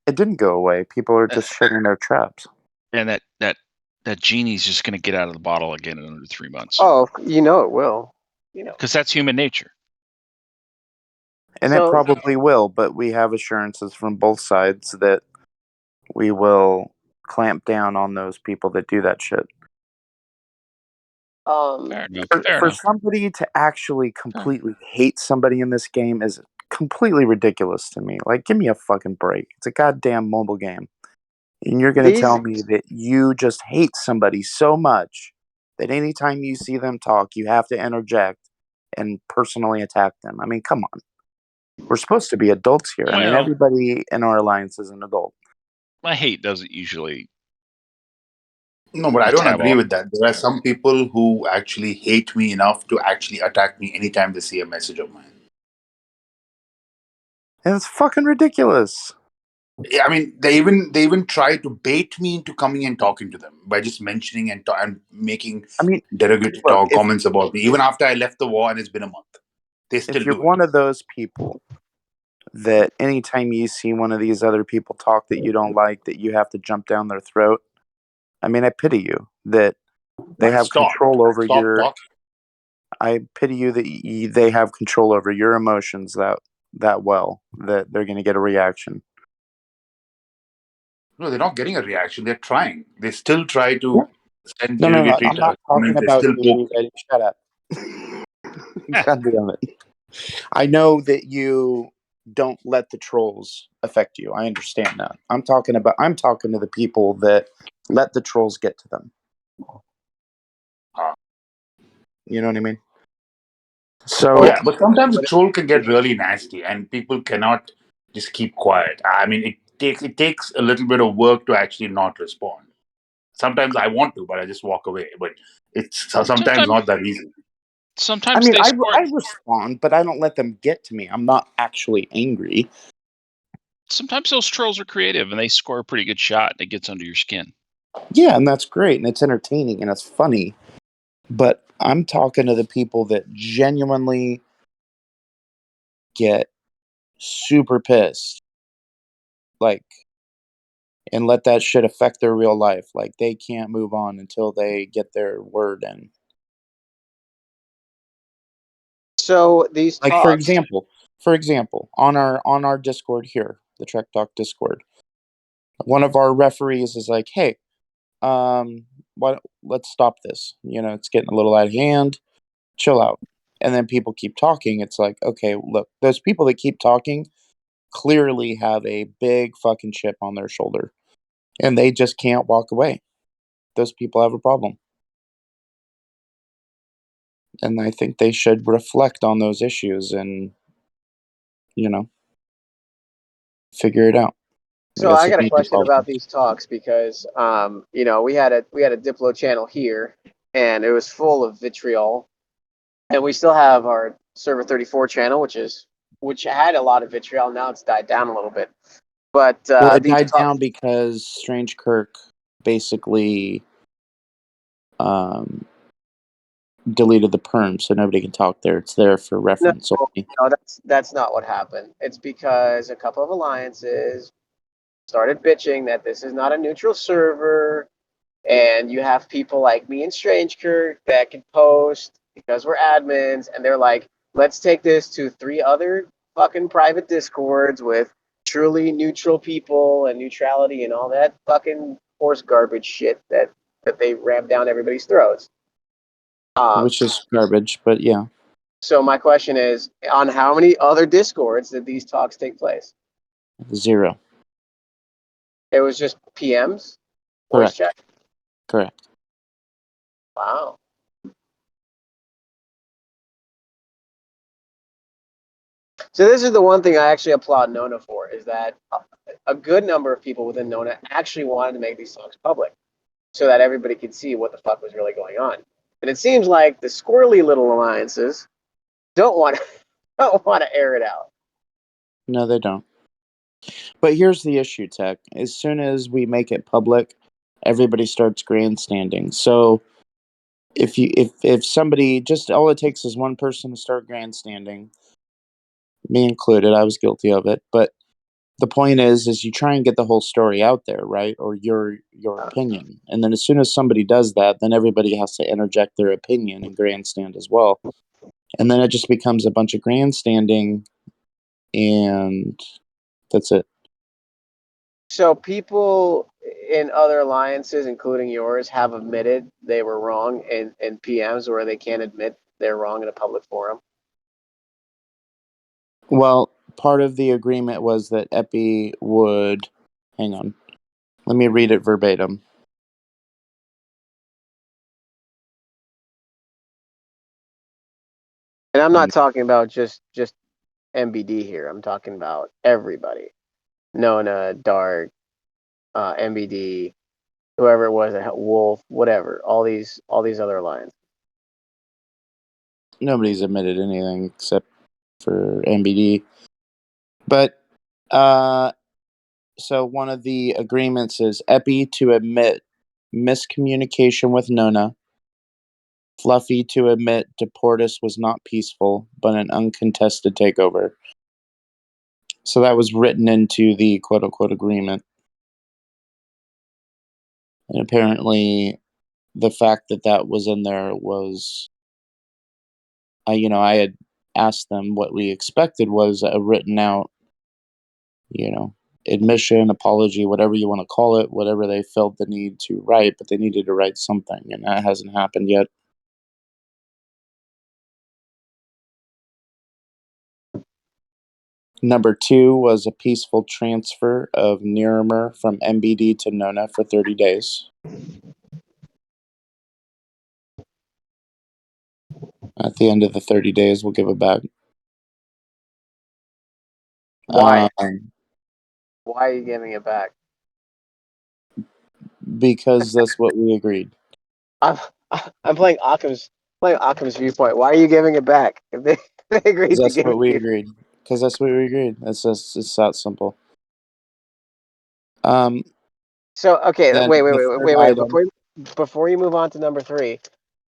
Speaker 3: It didn't go away. People are just shitting their traps.
Speaker 1: And that genie's just going to get out of the bottle again in under 3 months.
Speaker 2: Oh, it will.
Speaker 1: Because that's human nature.
Speaker 3: And it probably will, but we have assurances from both sides that we will clamp down on those people that do that shit.
Speaker 1: Fair enough.
Speaker 3: For somebody to actually completely hate somebody in this game is completely ridiculous to me. Like, give me a fucking break. It's a goddamn mobile game. And you're going to tell me that you just hate somebody so much that anytime you see them talk, you have to interject and personally attack them. I mean, come on. We're supposed to be adults here. I mean,
Speaker 1: Well-
Speaker 3: everybody in our alliance is an adult.
Speaker 1: My hate doesn't usually.
Speaker 4: No, but I don't
Speaker 1: Tab
Speaker 4: agree
Speaker 1: off.
Speaker 4: with that. There are some people who actually hate me enough to actually attack me anytime they see a message of mine.
Speaker 3: And it's fucking ridiculous.
Speaker 4: I mean, they even try to bait me into coming and talking to them by just mentioning and making derogatory comments about me. Even after I left the war and it's been a month, they still
Speaker 3: if you're
Speaker 4: do
Speaker 3: one of those people that anytime you see one of these other people talk that you don't like, that you have to jump down their throat, I mean, I pity you that they have control over your.
Speaker 4: Talking.
Speaker 3: I pity you that they have control over your emotions that well that they're going to get a reaction.
Speaker 4: No, they're not getting a reaction. They're trying. They still try to send
Speaker 3: No,
Speaker 4: derogatory
Speaker 3: I'm not talking
Speaker 4: comments. They
Speaker 3: about
Speaker 4: still
Speaker 3: you. Shut up. God damn it. I know that you don't let the trolls affect you. I understand that. I'm talking to the people that let the trolls get to them. You know what I mean? So
Speaker 4: yeah, but sometimes the troll can get really nasty, and people cannot just keep quiet. I mean, it takes a little bit of work to actually not respond. Sometimes I want to, but I just walk away. But it's sometimes not that easy.
Speaker 1: Sometimes
Speaker 3: I respond, but I don't let them get to me. I'm not actually angry.
Speaker 1: Sometimes those trolls are creative and they score a pretty good shot and it gets under your skin.
Speaker 3: Yeah, and that's great and it's entertaining and it's funny. But I'm talking to the people that genuinely get super pissed. Like, and let that shit affect their real life. Like, they can't move on until they get their word in.
Speaker 2: So these
Speaker 3: like
Speaker 2: talks,
Speaker 3: for example, on our Discord here, the Trek Talk Discord, one of our referees is like, "Hey, let's stop this. You know, it's getting a little out of hand. Chill out." And then people keep talking. It's like, okay, look, those people that keep talking clearly have a big fucking chip on their shoulder, and they just can't walk away. Those people have a problem. And I think they should reflect on those issues and, you know, figure it out.
Speaker 2: so I got a question about these talks because, you know, we had a Diplo channel here, and it was full of vitriol, and we still have our Server 34 channel, which had a lot of vitriol. Now it's died down a little bit, but
Speaker 3: it died down because Strange Kirk basically deleted the perm, so nobody can talk there. It's there for reference.
Speaker 2: No, that's not what happened. It's because a couple of alliances started bitching that this is not a neutral server, and you have people like me and Strange Kirk that can post because we're admins, and they're like, let's take this to 3 other fucking private discords with truly neutral people and neutrality and all that fucking horse garbage shit that they ram down everybody's throats.
Speaker 3: Which is garbage, but yeah.
Speaker 2: So my question is, on how many other discords did these talks take place?
Speaker 3: 0.
Speaker 2: It was just PMs?
Speaker 3: Correct.
Speaker 2: Voice chat?
Speaker 3: Correct.
Speaker 2: Wow. So this is the one thing I actually applaud Nona for, is that a good number of people within Nona actually wanted to make these talks public so that everybody could see what the fuck was really going on. And it seems like the squirrely little alliances don't want to air it out.
Speaker 3: No, they don't. But here's the issue, Tech. As soon as we make it public, everybody starts grandstanding. So if somebody, just all it takes is one person to start grandstanding, me included, I was guilty of it, but the point is you try and get the whole story out there, right? Or your opinion. And then as soon as somebody does that, then everybody has to interject their opinion and grandstand as well. And then it just becomes a bunch of grandstanding, and that's it.
Speaker 2: So people in other alliances, including yours, have admitted they were wrong in PMs where they can't admit they're wrong in a public forum.
Speaker 3: Well, part of the agreement was that Epi would... Hang on. Let me read it verbatim.
Speaker 2: And I'm not talking about just MBD here. I'm talking about everybody. Nona, Dark, MBD, whoever it was, Wolf, whatever. All these other lines.
Speaker 3: Nobody's admitted anything except for MBD. But, so one of the agreements is Epi to admit miscommunication with Nona, Fluffy to admit Deportus was not peaceful, but an uncontested takeover. So that was written into the quote-unquote agreement. And apparently the fact that that was in there was... I had asked them what we expected was a written out, admission, apology, whatever you want to call it, whatever they felt the need to write, but they needed to write something, and that hasn't happened yet. Number 2 was a peaceful transfer of Nirimer from MBD to Nona for 30 days. At the end of the 30 days, we'll give it back.
Speaker 2: Why? Why are you giving it back?
Speaker 3: Because that's what we agreed.
Speaker 2: I'm playing Occam's viewpoint. Why are you giving it back? If they agreed to give it to you.
Speaker 3: Agreed. Because that's what we agreed. It's that simple.
Speaker 2: So okay, wait.
Speaker 3: Item.
Speaker 2: Before you move on to number 3,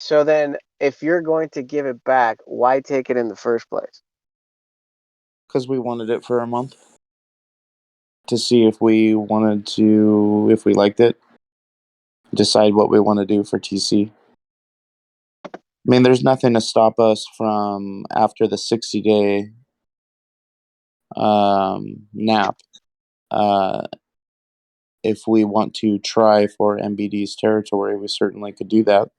Speaker 2: so then if you're going to give it back, why take it in the first place?
Speaker 3: Because we wanted it for a month to see if we liked it, decide what we want to do for TC. I mean, there's nothing to stop us from after the 60-day nap. If we want to try for MBD's territory, we certainly could do that.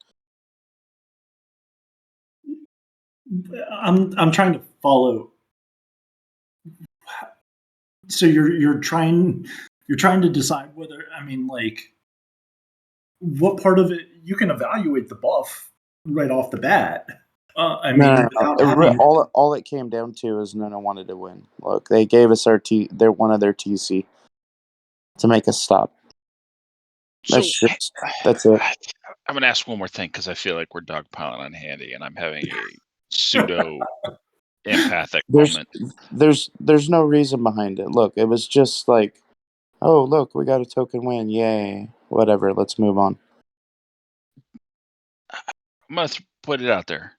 Speaker 5: I'm trying to follow. So you're trying to decide whether, what part of it you can evaluate the buff right off the bat.
Speaker 3: All it came down to is Nona wanted to win. Look, they gave us one of their TC to make us stop. That's it.
Speaker 1: I'm gonna ask one more thing because I feel like we're dogpiling on Handy, and I'm having a pseudo empathic moment.
Speaker 3: There's no reason behind it. Look, it was just like, oh look, we got a token win, yay! Whatever, let's move on.
Speaker 1: I'm gonna put it out there,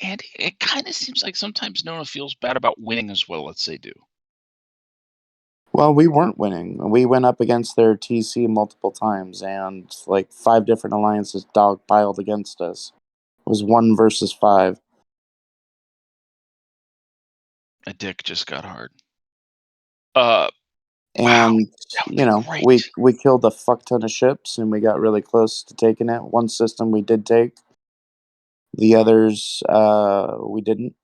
Speaker 1: and it kind of seems like sometimes Nona feels bad about winning as well as they do.
Speaker 3: Well, we weren't winning. We went up against their TC multiple times, and like 5 different alliances dogpiled against us. It was 1 versus 5.
Speaker 1: My dick just got hard.
Speaker 3: And
Speaker 1: wow,
Speaker 3: we killed a fuck ton of ships, and we got really close to taking it. One system we did take. The others we didn't.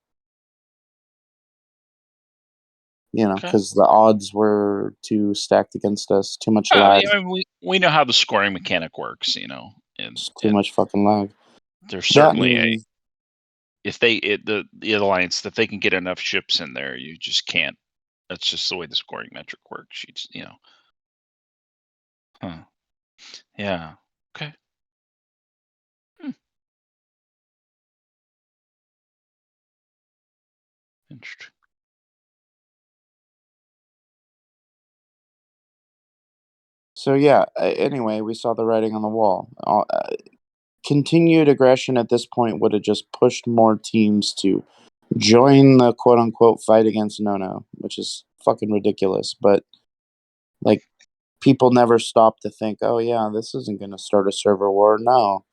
Speaker 3: Because the odds were too stacked against us. Too much lag.
Speaker 1: We know how the scoring mechanic works, and
Speaker 3: too much fucking lag.
Speaker 1: There's certainly the alliance that they can get enough ships in there, you just can't. That's just the way the scoring metric works. Huh. Yeah. Okay. Interesting.
Speaker 3: So yeah, anyway, we saw the writing on the wall. Continued aggression at this point would have just pushed more teams to join the quote-unquote fight against Nona, which is fucking ridiculous. But, like, people never stop to think, oh yeah, this isn't going to start a server war. No,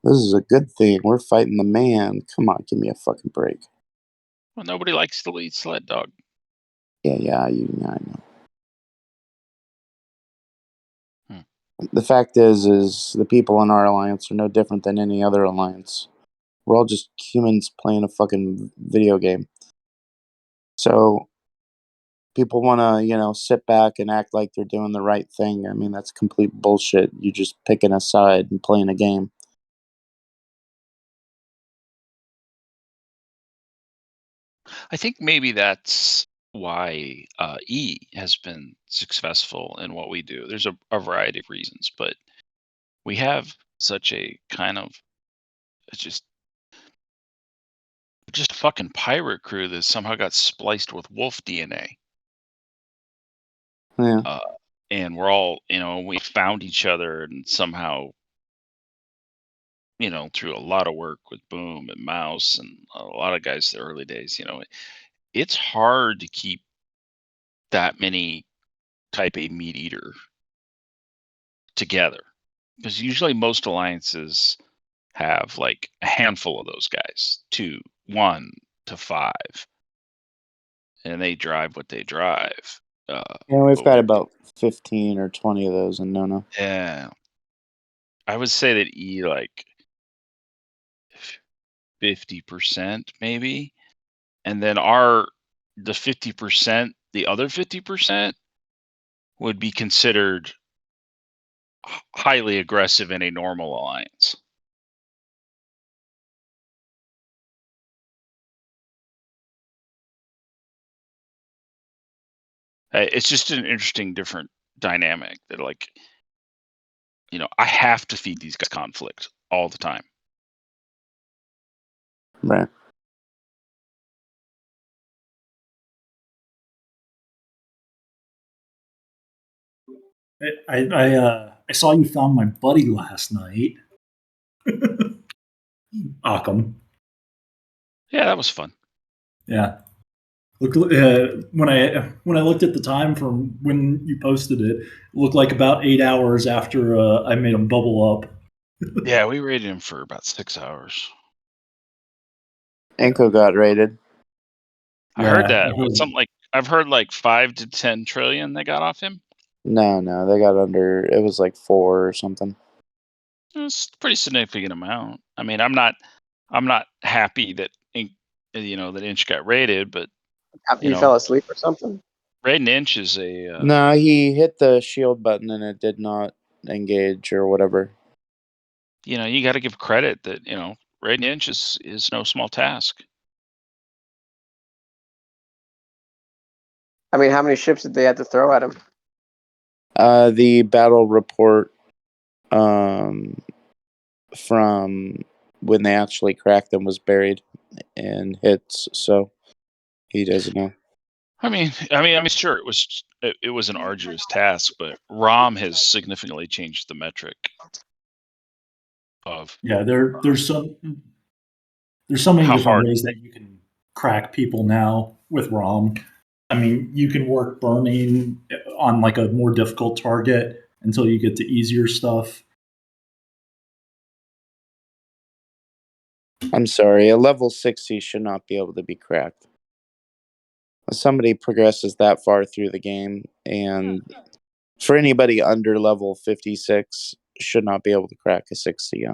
Speaker 3: this is a good thing. We're fighting the man. Come on, give me a fucking break.
Speaker 1: Well, nobody likes to lead sled dog.
Speaker 3: Yeah, I know. The fact is the people in our alliance are no different than any other alliance. We're all just humans playing a fucking video game. So people want to, sit back and act like they're doing the right thing. I mean, that's complete bullshit. You're just picking a side and playing a game.
Speaker 1: I think maybe that's why E has been successful in what we do. There's a variety of reasons, but we have such a kind of just fucking pirate crew that somehow got spliced with wolf DNA.
Speaker 3: Yeah.
Speaker 1: And we're all, we found each other and somehow, through a lot of work with Boom and Mouse and a lot of guys the early days, it's hard to keep that many type A meat eater together, because usually most alliances have like a handful of those guys, 2, 1 to 5, and they drive what they drive.
Speaker 3: We've got about 15 or 20 of those in No.
Speaker 1: Yeah, I would say that E like 50% maybe, and then the 50%, the other 50% would be considered highly aggressive in a normal alliance. It's just an interesting, different dynamic that, like, I have to feed these guys conflict all the time.
Speaker 3: Right.
Speaker 5: I saw you found my buddy last night. Occam.
Speaker 1: Yeah, that was fun.
Speaker 5: Yeah. Look, when I looked at the time from when you posted it, it looked like about 8 hours after I made him bubble up.
Speaker 1: Yeah, we rated him for about 6 hours.
Speaker 3: Incho got rated.
Speaker 1: I heard that. Something like, I've heard like 5 to 10 trillion they got off him.
Speaker 3: No, they got under. It was like 4 or something.
Speaker 1: It's a pretty significant amount. I mean, I'm not happy that that Inch got rated, but
Speaker 2: He fell asleep or something.
Speaker 1: rating Inch is a
Speaker 3: No, he hit the shield button and it did not engage or whatever.
Speaker 1: You got to give credit that rating Inch is no small task.
Speaker 2: I mean, how many ships did they have to throw at him?
Speaker 3: The battle report from when they actually cracked them was buried in hits, so he doesn't know.
Speaker 1: I mean, sure, it was an arduous task, but ROM has significantly changed the metric of
Speaker 5: there's so many different
Speaker 1: hard.
Speaker 5: ways that you can crack people now with ROM. I mean, you can work burning on like a more difficult target until you get to easier stuff.
Speaker 3: I'm sorry, a level 60 should not be able to be cracked. If somebody progresses that far through the game, and for anybody under level 56 should not be able to crack a 60. I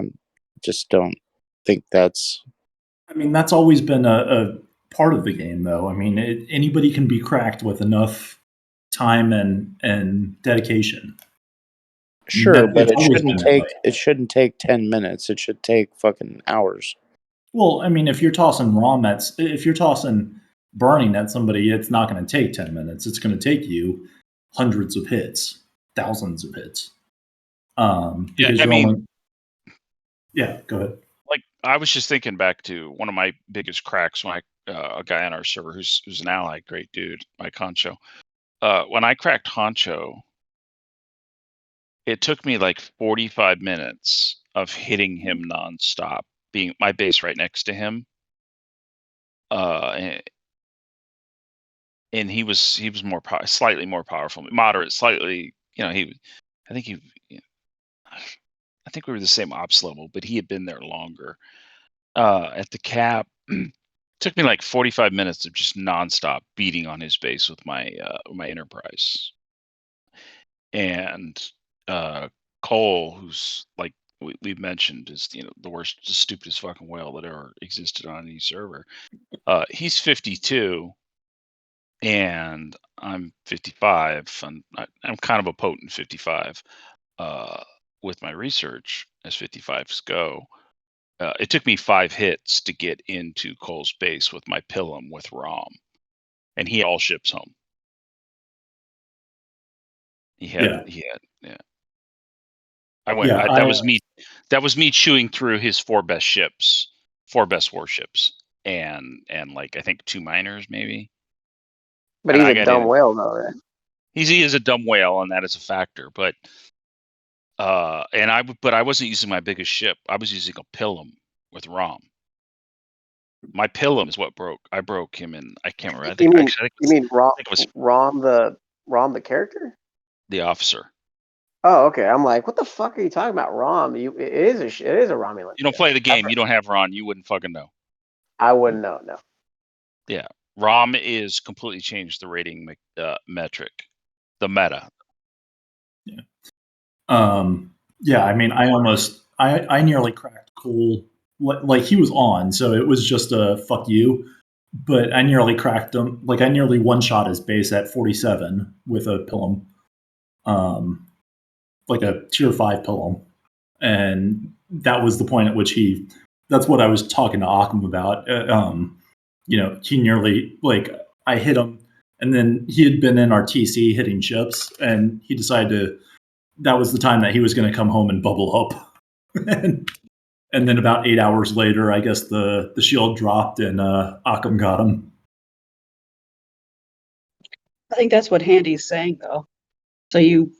Speaker 3: just don't think that's...
Speaker 5: I mean, that's always been a part of the game, though. I mean, anybody can be cracked with enough time and dedication.
Speaker 3: Sure, but it shouldn't take 10 minutes. It should take fucking hours.
Speaker 5: Well, I mean, if you're tossing burning at somebody, it's not going to take 10 minutes. It's going to take you hundreds of hits, thousands of hits. Because go ahead.
Speaker 1: Like, I was just thinking back to one of my biggest cracks when a guy on our server who's an ally, great dude, Mike Honcho. When I cracked Honcho, it took me like 45 minutes of hitting him nonstop, being my base right next to him. And he was slightly more powerful, moderate, slightly. I think we were the same ops level, but he had been there longer. At the cap, took me like 45 minutes of just nonstop beating on his base with my Enterprise. And Cole, who's like we've mentioned, is the worst, the stupidest fucking whale that ever existed on any server. He's 52, and I'm 55, and I'm kind of a potent 55 with my research as 55s go. It took me 5 hits to get into Cole's base with my Pilum with Rom, and he had all ships home. He had, yeah. I went. That was me chewing through his 4 best ships, 4 best warships, and like I think 2 miners maybe.
Speaker 2: But he's a dumb whale, though, right?
Speaker 1: He is a dumb whale, and that is a factor. But I wasn't using my biggest ship. I was using a Pilum with Rom. My Pilum is what broke. I broke him, and I can't remember.
Speaker 2: You mean Rom the character?
Speaker 1: The officer.
Speaker 2: Oh, okay. I'm like, what the fuck are you talking about, Rom? It is a Romulan.
Speaker 1: You don't play the game. You don't have Ron. You wouldn't fucking know.
Speaker 2: I wouldn't know. No.
Speaker 1: Yeah, Rom is completely changed the rating metric, the meta.
Speaker 5: Yeah. Yeah. I mean, I nearly cracked Cole. Like he was on, so it was just a fuck you. But I nearly cracked him. Like I nearly one-shot his base at 47 with a Pilum. Like a tier 5 Pilum. And that was the point at which that's what I was talking to Occam about. He nearly, like, I hit him, and then he had been in our TC hitting ships, and he decided that was the time that he was going to come home and bubble up. and then about 8 hours later, I guess the shield dropped, and Occam got him.
Speaker 6: I think that's what Handy's saying, though. So you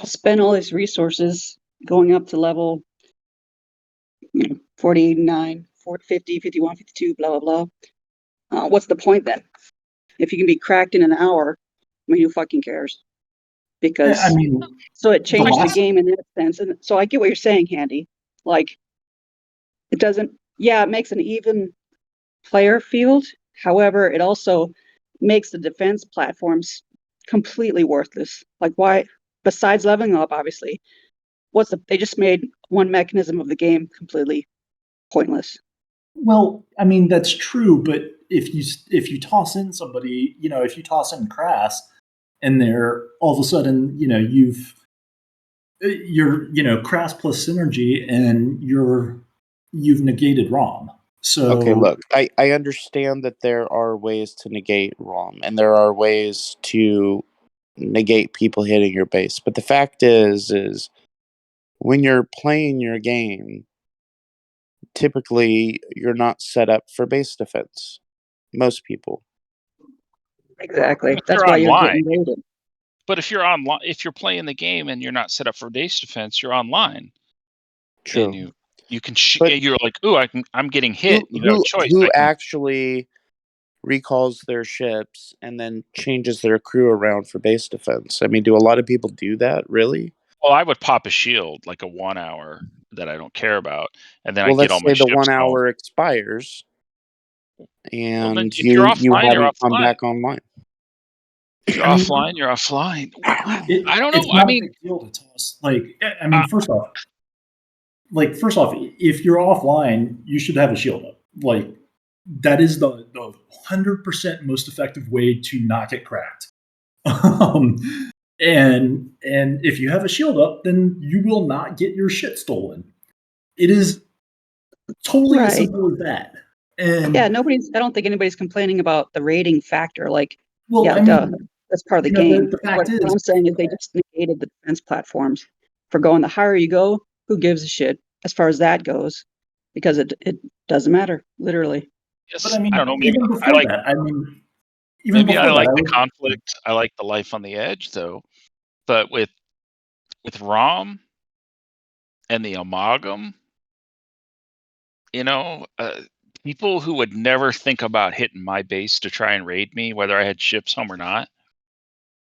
Speaker 6: spend all these resources going up to level 49, 50, 51, 52, blah, blah, blah. What's the point then? If you can be cracked in an hour, I mean, who fucking cares? Because so it changed the game in that sense. And so I get what you're saying, Handy. Like, it doesn't, it makes an even player field. However, it also makes the defense platforms completely worthless. Like, why? Besides leveling up, obviously, they just made one mechanism of the game completely pointless.
Speaker 5: Well, I mean, that's true, but if you toss in somebody, if you toss in Crass, and they're all of a sudden, you're Crass plus synergy, and you've negated ROM. So
Speaker 3: okay, look, I understand that there are ways to negate ROM, and there are ways to negate people hitting your base, but the fact is when you're playing your game, typically you're not set up for base defense. Most people.
Speaker 6: Exactly. That's why you're getting raided.
Speaker 1: But if you're online, if you're playing the game and you're not set up for base defense, you're online.
Speaker 3: True.
Speaker 1: And you can you're like, ooh, I'm getting hit. You have a choice.
Speaker 3: Who actually recalls their ships and then changes their crew around for base defense? I mean, do a lot of people do that, really?
Speaker 1: Well, I would pop a shield, like a 1 hour that I don't care about, and then I get all my
Speaker 3: ships. Let's say the 1 hour
Speaker 1: home.
Speaker 3: expires, and
Speaker 1: you haven't
Speaker 3: come back online.
Speaker 1: If you're offline, you're offline. I don't know.
Speaker 5: It's not a big deal to toss. First off, if you're offline, you should have a shield up. Like, that is the 100% most effective way to not get cracked. And if you have a shield up, then you will not get your shit stolen. It is totally as simple as that. And
Speaker 6: I don't think anybody's complaining about the rating factor. Like, that's part of the game. What I'm saying is they just negated the defense platforms. For going, the higher you go, who gives a shit as far as that goes? Because it doesn't matter, literally.
Speaker 1: Yes,
Speaker 5: but I
Speaker 1: don't know. Maybe
Speaker 5: even before that.
Speaker 1: Maybe I like the conflict. I like the life on the edge, though. But with ROM and the Amalgam, people who would never think about hitting my base to try and raid me, whether I had ships home or not,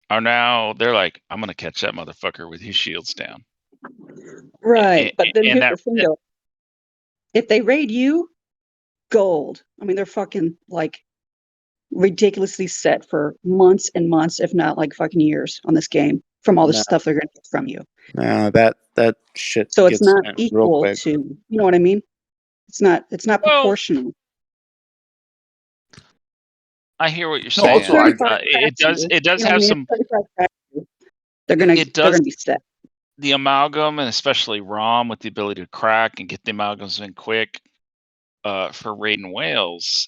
Speaker 1: they're like, I'm going to catch that motherfucker with his shields down.
Speaker 6: Right. But then here's the thing, though. If they raid you, gold. I mean, they're fucking, like, ridiculously set for months and months, if not, like, fucking years on this game from all the stuff they're going to get from you.
Speaker 3: No, that shit.
Speaker 6: So it's not equal to, you know what I mean? It's not proportional.
Speaker 1: I hear what you're saying.
Speaker 4: Also,
Speaker 1: it does have some.
Speaker 6: They're gonna be set.
Speaker 1: The amalgam, and especially ROM, with the ability to crack and get the amalgams in quick for raiding whales.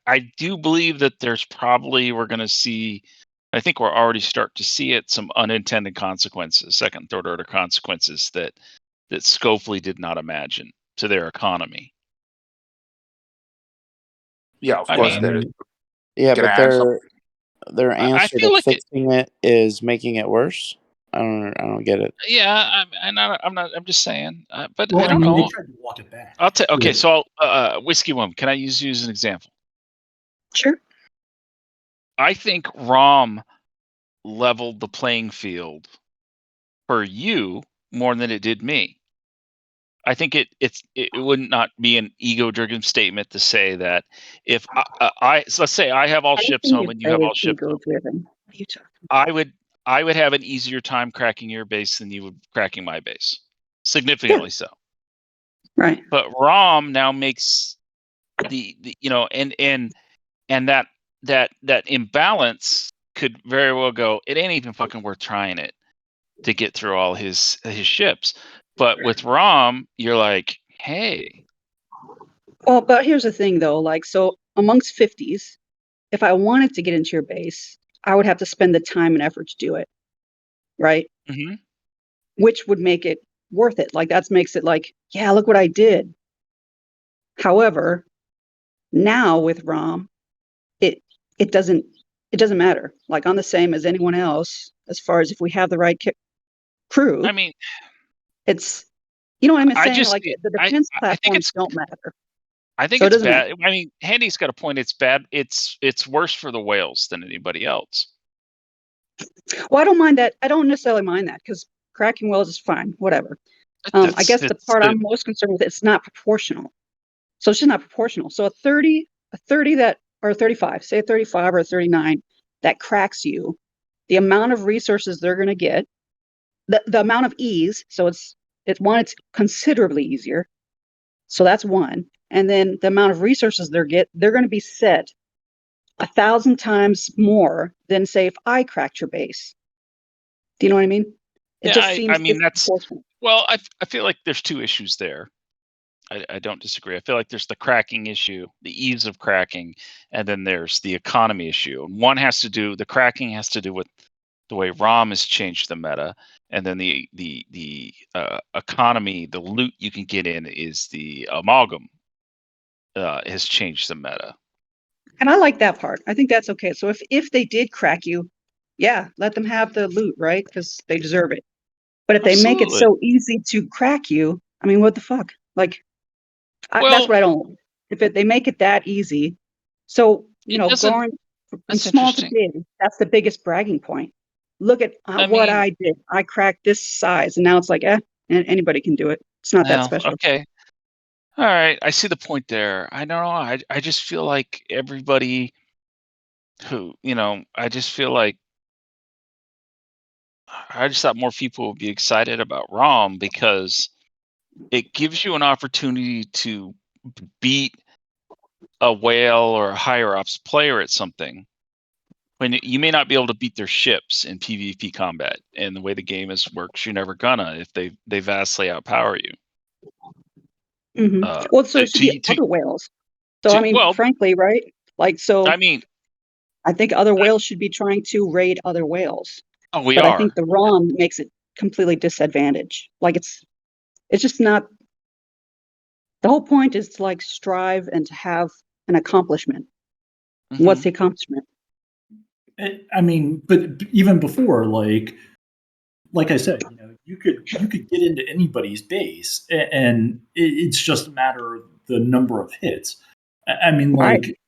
Speaker 1: I do believe that there's probably, we're going to see, I think we're already starting to see it, some unintended consequences, second and third order consequences that Scopely did not imagine to their economy.
Speaker 4: Yeah, of course there is.
Speaker 3: Yeah,
Speaker 4: Can
Speaker 3: but their answer
Speaker 1: I feel
Speaker 3: to
Speaker 1: like
Speaker 3: fixing it is making it worse. I don't get it.
Speaker 1: Yeah, I'm just saying, but
Speaker 5: Well,
Speaker 1: I don't know.
Speaker 5: They tried to walk it back.
Speaker 1: Okay, so WhiskeyWoman, can I use you as an example?
Speaker 6: Sure.
Speaker 1: I think ROM leveled the playing field for you more than it did me. I think it would not be an ego-driven statement to say that if so let's say I have all ships home and you have all ships home.
Speaker 6: Ego-driven. What are you talking?
Speaker 1: I would have an easier time cracking your base than you would cracking my base, significantly so.
Speaker 6: Right.
Speaker 1: But ROM now makes the and that imbalance could very well go. It ain't even fucking worth trying it to get through all his ships. But with ROM, you're like, hey.
Speaker 6: Well, but here's the thing, though. Like, so amongst 50s, if I wanted to get into your base, I would have to spend the time and effort to do it, right?
Speaker 1: Mm-hmm.
Speaker 6: Which would make it worth it. Like, that makes it like, yeah, look what I did. However, now with ROM, it doesn't matter. Like, I'm the same as anyone else as far as if we have the right crew.
Speaker 1: I mean,
Speaker 6: it's, you know what I'm saying?
Speaker 1: Like
Speaker 6: the defense platforms don't matter.
Speaker 1: I think it's bad. I mean, Handy's got a point. It's bad. It's worse for the whales than anybody else.
Speaker 6: Well, I don't mind that. I don't necessarily mind that because cracking whales is fine. Whatever. I guess the part I'm most concerned with, it's not proportional. So it's just not proportional. So a 30 that, or a 35, say a 35 or a 39 that cracks you, the amount of resources they're going to get, the amount of ease. So it's considerably easier. So that's one. And then the amount of resources they're going to be set 1,000 times more than, say, if I cracked your base. Do you know what I mean? It just seems.
Speaker 1: I mean, that's well. I feel like there's two issues there. I don't disagree. I feel like there's the cracking issue, the ease of cracking, and then there's the economy issue. The cracking has to do with the way ROM has changed the meta, and then the economy, the loot you can get in is the amalgam has changed the meta.
Speaker 6: And I like that part. I think that's okay. So if they did crack you, yeah, let them have the loot, right? Because they deserve it. But if they make it so easy to crack you, I mean, what the fuck? Like, that's what I don't. If they make it that easy, so going from small to big, that's the biggest bragging point. Look at what I did. I cracked this size, and now it's like, anybody can do it. It's not that special.
Speaker 1: Okay. All right, I see the point there. I don't know. I just feel like everybody who, I just feel like I just thought more people would be excited about ROM because it gives you an opportunity to beat a whale or a higher ops player at something when you may not be able to beat their ships in PvP combat. And the way the game works, you're never gonna if they vastly outpower you.
Speaker 6: Mm-hmm. Well, so it should be other whales. So frankly, right? Like, so I think other whales should be trying to raid other whales.
Speaker 1: Oh, but
Speaker 6: I think the ROM makes it completely disadvantaged. Like, it's just not. The whole point is to like strive and to have an accomplishment. Mm-hmm. What's the accomplishment?
Speaker 5: I mean, but even before, like I said, you could get into anybody's base, and it's just a matter of the number of hits. I mean, like,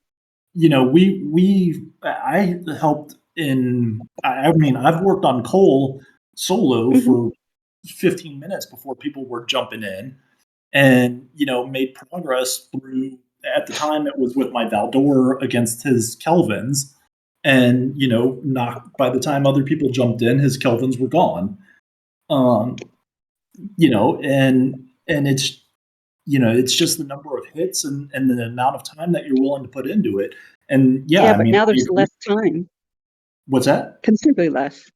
Speaker 5: I helped in. I mean, I've worked on coal solo for 15 minutes before people were jumping in, and made progress through. At the time, it was with my Valdor against his Kelvins. And by the time other people jumped in, his Kelvins were gone. And it's it's just the number of hits and the amount of time that you're willing to put into it. And
Speaker 6: yeah, but now there's less time.
Speaker 5: What's that?
Speaker 6: Considerably less.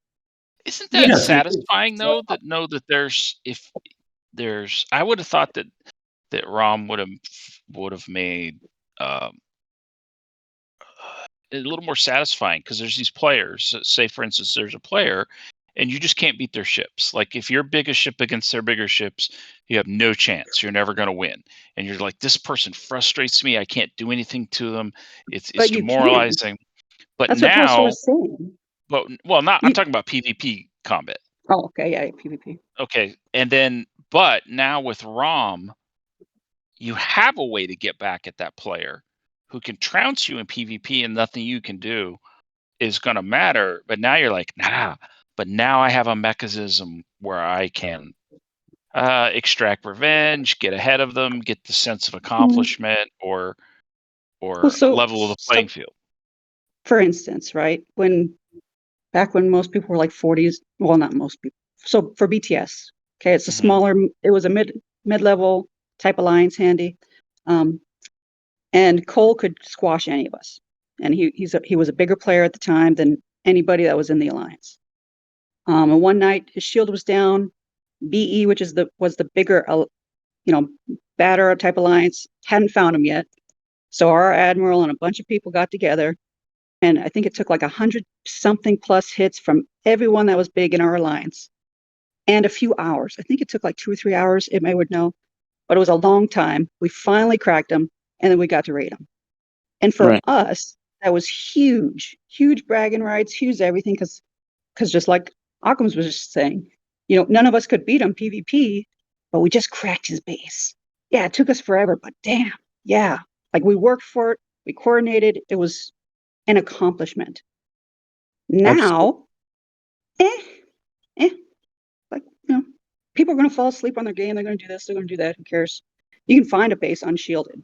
Speaker 1: Isn't that satisfying though? That there's I would have thought that ROM would have made a little more satisfying, because there's these players. Say for instance, there's a player, and you just can't beat their ships. Like if your biggest ship against their bigger ships, you have no chance. You're never going to win. And you're like, this person frustrates me. I can't do anything to them. It's demoralizing. But
Speaker 6: that's
Speaker 1: now,
Speaker 6: what Tolstoy was saying.
Speaker 1: But I'm talking about PvP combat.
Speaker 6: Oh, okay, yeah, PvP.
Speaker 1: Okay, and then but now with ROM, you have a way to get back at that player who can trounce you in PvP, and nothing you can do is going to matter. But now you're like, nah. But now I have a mechanism where I can extract revenge, get ahead of them, get the sense of accomplishment, or level of the playing field.
Speaker 6: For instance, right, back when most people were like 40s, well, not most people. So for BTS, okay, it's a smaller, it was a mid-level type alliance, Handy, and Cole could squash any of us, and he was a bigger player at the time than anybody that was in the alliance. And one night his shield was down. BE, which was the bigger, batter type alliance, hadn't found him yet. So our admiral and a bunch of people got together, and I think it took like 100-something plus hits from everyone that was big in our alliance, and a few hours. I think it took like 2 or 3 hours. It would know, but it was a long time. We finally cracked him, and then we got to raid him. And for us, that was huge bragging rights, huge everything, because just like Occam's was just saying, none of us could beat him PvP, but we just cracked his base. Yeah, it took us forever, but damn, yeah. Like we worked for it, we coordinated, it was an accomplishment. Now, like, people are going to fall asleep on their game, they're going to do this, they're going to do that, who cares? You can find a base unshielded.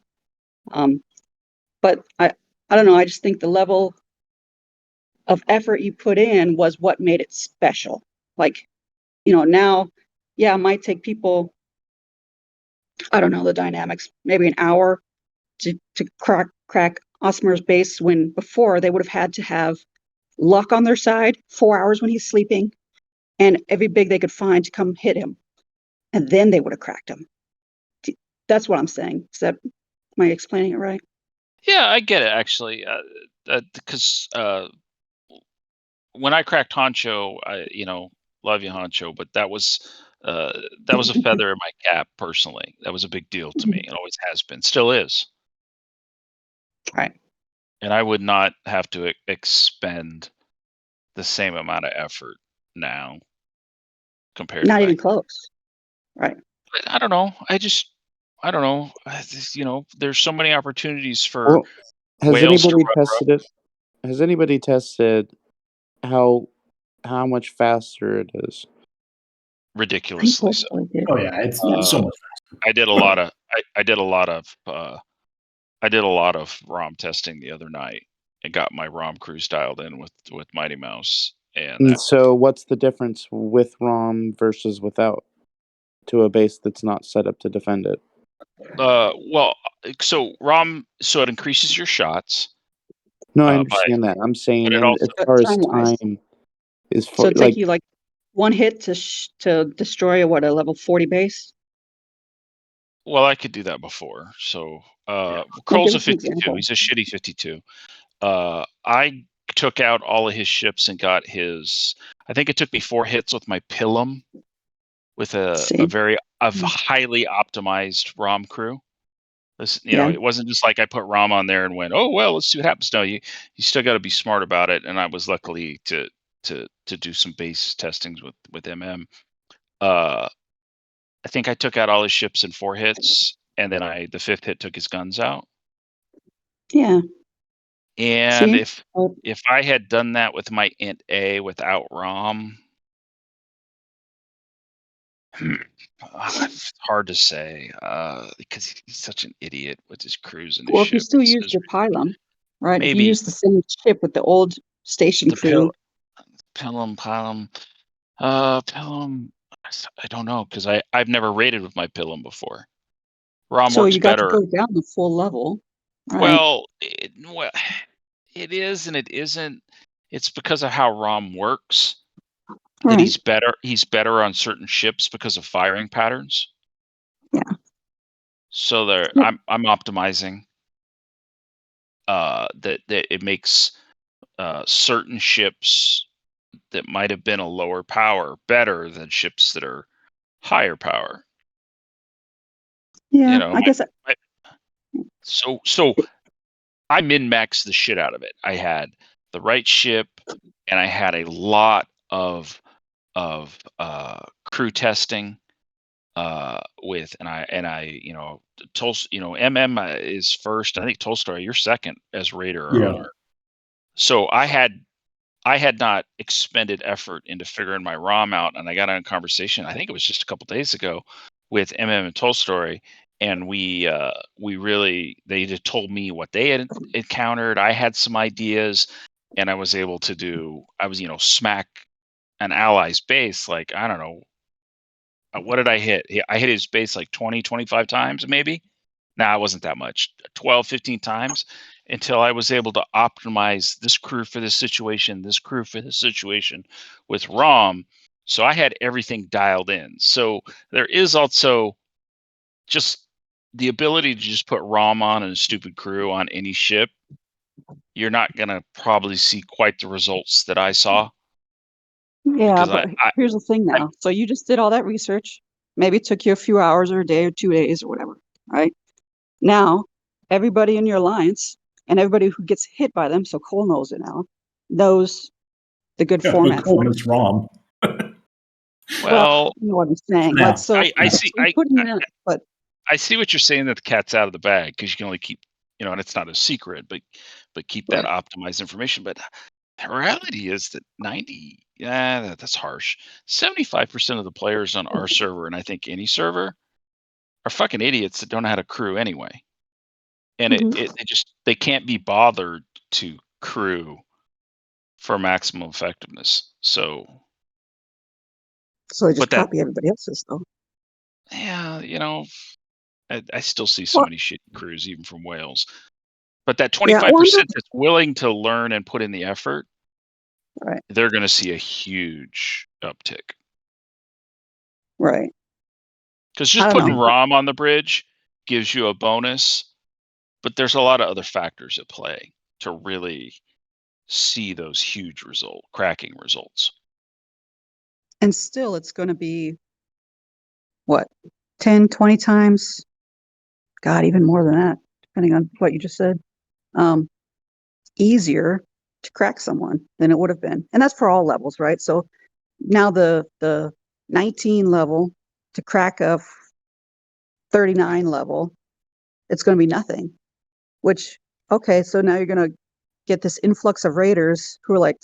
Speaker 6: But I don't know, I just think the level of effort you put in was what made it special. Like, now, yeah, it might take people, I don't know the dynamics, maybe an hour to crack Osmer's base, when before they would have had to have luck on their side, 4 hours when he's sleeping, and every big they could find to come hit him. And then they would have cracked him. That's what I'm saying. Am I explaining it right?
Speaker 1: Yeah, I get it, actually. Because when I cracked Honcho, love you, Honcho, but that was a feather in my cap, personally. That was a big deal to me. It always has been, still is.
Speaker 6: Right.
Speaker 1: And I would not have to expend the same amount of effort now compared
Speaker 6: not
Speaker 1: to
Speaker 6: even close. Right.
Speaker 1: But I don't know. I don't know. There's so many opportunities for whales to run
Speaker 3: tested it? Has anybody tested how much faster it is?
Speaker 1: Ridiculously so.
Speaker 5: Oh yeah, it's so much faster.
Speaker 1: I did a lot of ROM testing the other night and got my ROM crews dialed in with Mighty Mouse. And
Speaker 3: so what's the difference with ROM versus without, to a base that's not set up to defend it?
Speaker 1: Well, so ROM, so it increases your shots.
Speaker 3: No, I understand that. I'm saying as far as time is for,
Speaker 6: so it take you like one hit to destroy a level 40 base.
Speaker 1: Well, I could do that before. So Kroll's a 52. He's a shitty 52. I took out all of his ships and got his. I think it took me 4 hits with my Pilum, with a highly optimized ROM crew. It wasn't just like I put ROM on there and went, oh well, let's see what happens. No, you still got to be smart about it. And I was lucky to do some base testings with MM. I think I took out all his ships in 4 hits, and then the 5th hit took his guns out.
Speaker 6: Yeah.
Speaker 1: And if I had done that with my int A without ROM, it's hard to say, because he's such an idiot with his crews and his
Speaker 6: ship. If you still use your Pilum, right? Maybe. If you use the same ship with the old station crew.
Speaker 1: Pilum. I don't know, because I've never raided with my Pilum before. ROM
Speaker 6: so
Speaker 1: works
Speaker 6: you got
Speaker 1: better.
Speaker 6: to go down the full level. Right?
Speaker 1: Well, it is and it isn't. It's because of how ROM works.
Speaker 6: Right.
Speaker 1: That he's better on certain ships because of firing patterns.
Speaker 6: Yeah.
Speaker 1: So I'm optimizing that it makes certain ships that might have been a lower power better than ships that are higher power.
Speaker 6: Yeah,
Speaker 1: You know,
Speaker 6: I guess.
Speaker 1: So I min-maxed the shit out of it. I had the right ship, and I had a lot of crew testing with, and I MM is first. I think Tolstoy, you're second as raider or owner. So I had not expended effort into figuring my ROM out, and I got on a conversation, I think it was just a couple days ago, with MM and Tolstoy, and they just told me what they had encountered. I had some ideas, and I was able to smack an ally's base, like, I don't know, what did I hit? I hit his base like 20, 25 times, maybe. Nah, it wasn't that much. 12, 15 times, until I was able to optimize this crew for this situation, with ROM. So I had everything dialed in. So there is also just the ability to just put ROM on and a stupid crew on any ship. You're not going to probably see quite the results that I saw.
Speaker 6: Yeah, but here's the thing now. So you just did all that research. Maybe it took you a few hours or a day or 2 days or whatever, right? Now, everybody in your alliance and everybody who gets hit by them, so Cole knows it now, knows the good format.
Speaker 5: Cole knows ROM.
Speaker 1: Well,
Speaker 6: you know what I'm saying.
Speaker 5: Yeah.
Speaker 6: Like, so
Speaker 1: I see.
Speaker 6: But
Speaker 1: I see what you're saying, that the cat's out of the bag, because you can only keep, and it's not a secret, but keep that optimized information. But the reality is that that's harsh. 75% of the players on our server, and I think any server, are fucking idiots that don't know how to crew anyway. And they can't be bothered to crew for maximum effectiveness. So
Speaker 6: they just copy everybody else's, though.
Speaker 1: Yeah, I still see so many shitty crews, even from Wales. But that 25% that's willing to learn and put in the effort,
Speaker 6: right,
Speaker 1: they're going to see a huge uptick.
Speaker 6: Right.
Speaker 1: Because just putting ROM on the bridge gives you a bonus, but there's a lot of other factors at play to really see those huge cracking results.
Speaker 6: And still, it's going to be, 10, 20 times? God, even more than that, depending on what you just said. Easier to crack someone than it would have been. And that's for all levels, right? So now the 19 level to crack a 39 level, it's going to be nothing. Which, okay, so now you're going to get this influx of raiders who are like,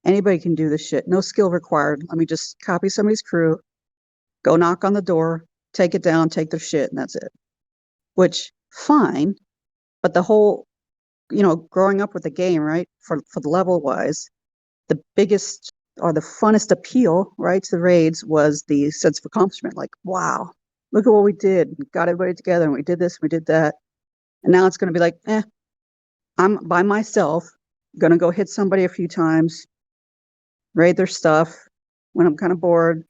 Speaker 6: anybody can do this shit. No skill required. Let me just copy somebody's crew, go knock on the door, take it down, take their shit, and that's it. Which, fine. But the whole, growing up with the game, right, for the level wise, the biggest or the funnest appeal, right, to the raids was the sense of accomplishment. Like, wow, look at what we did. We got everybody together and we did this, we did that. And now it's going to be like, I'm by myself, going to go hit somebody a few times, raid their stuff when I'm kind of bored,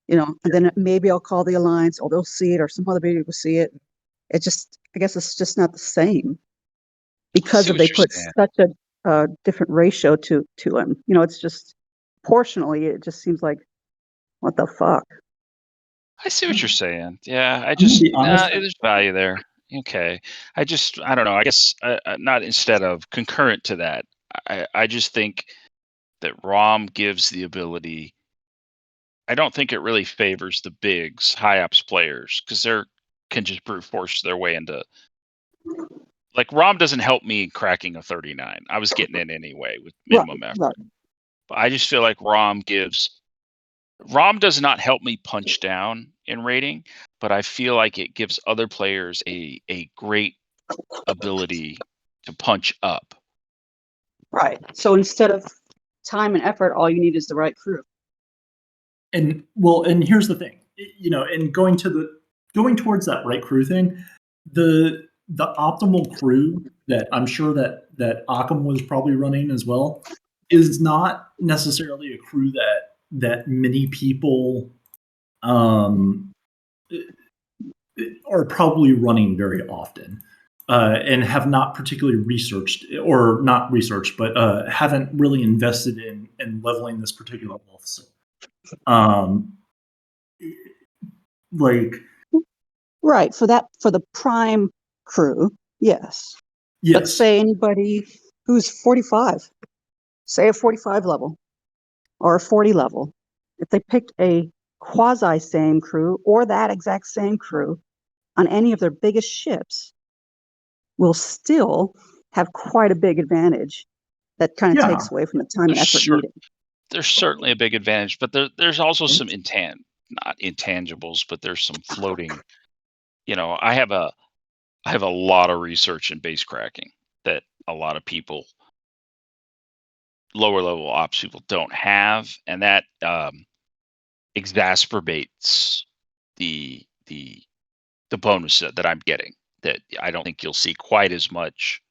Speaker 6: and then maybe I'll call the alliance, or they'll see it, or some other people will see it. I guess it's just not the same because they put such a different ratio to them. It's just proportionally, it just seems like, what the fuck?
Speaker 1: I see what you're saying. Yeah, there's value there. Okay. I don't know. I guess not instead of concurrent to that. I just think that ROM gives the ability. I don't think it really favors the bigs, high ops players, because they can just brute force their way into. Like, ROM doesn't help me cracking a 39. I was getting in anyway with minimum effort. Right. But I just feel like ROM does not help me punch down in raiding, but I feel like it gives other players a great ability to punch up.
Speaker 6: Right. So instead of time and effort, all you need is the right crew.
Speaker 5: And here's the thing, and going towards that right crew thing, the the optimal crew that I'm sure that Occam was probably running as well is not necessarily a crew that many people are probably running very often, and have not particularly researched, or not researched, but haven't really invested in leveling this particular officer. Like,
Speaker 6: right, for the prime crew, yes. But say anybody who's 45, say a 45 level or a 40 level, if they picked a quasi same crew or that exact same crew on any of their biggest ships, will still have quite a big advantage that kind of takes away from the time and effort needed.
Speaker 1: There's certainly a big advantage, but there's also some not intangibles, but there's some floating. I have a lot of research in base cracking that a lot of people, lower level ops people, don't have, and that exacerbates the bonus that I'm getting, that I don't think you'll see quite as much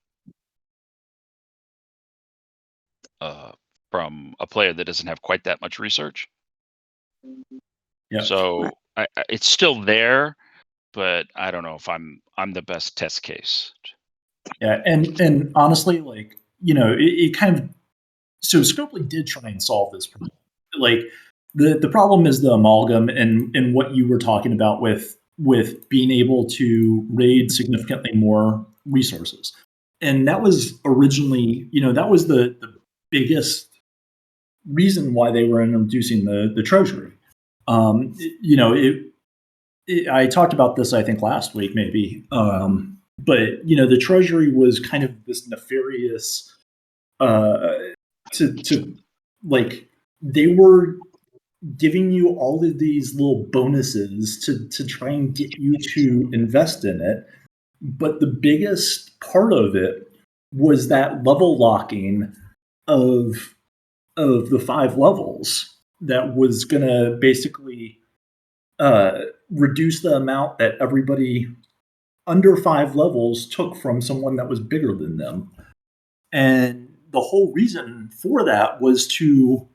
Speaker 1: from a player that doesn't have quite that much research. So it's still there, but I don't know if I'm the best test case.
Speaker 5: Yeah, and honestly, like, it kind of, so Scopely did try and solve this problem. Like, the problem is the amalgam and what you were talking about with being able to raid significantly more resources. And that was originally, that was the biggest reason why they were introducing the treasury. I talked about this, I think, last week, maybe. But, the treasury was kind of this nefarious, like, they were giving you all of these little bonuses to try and get you to invest in it. But the biggest part of it was that level locking of the 5 levels that was going to basically reduce the amount that everybody under 5 levels took from someone that was bigger than them. And the whole reason for that was to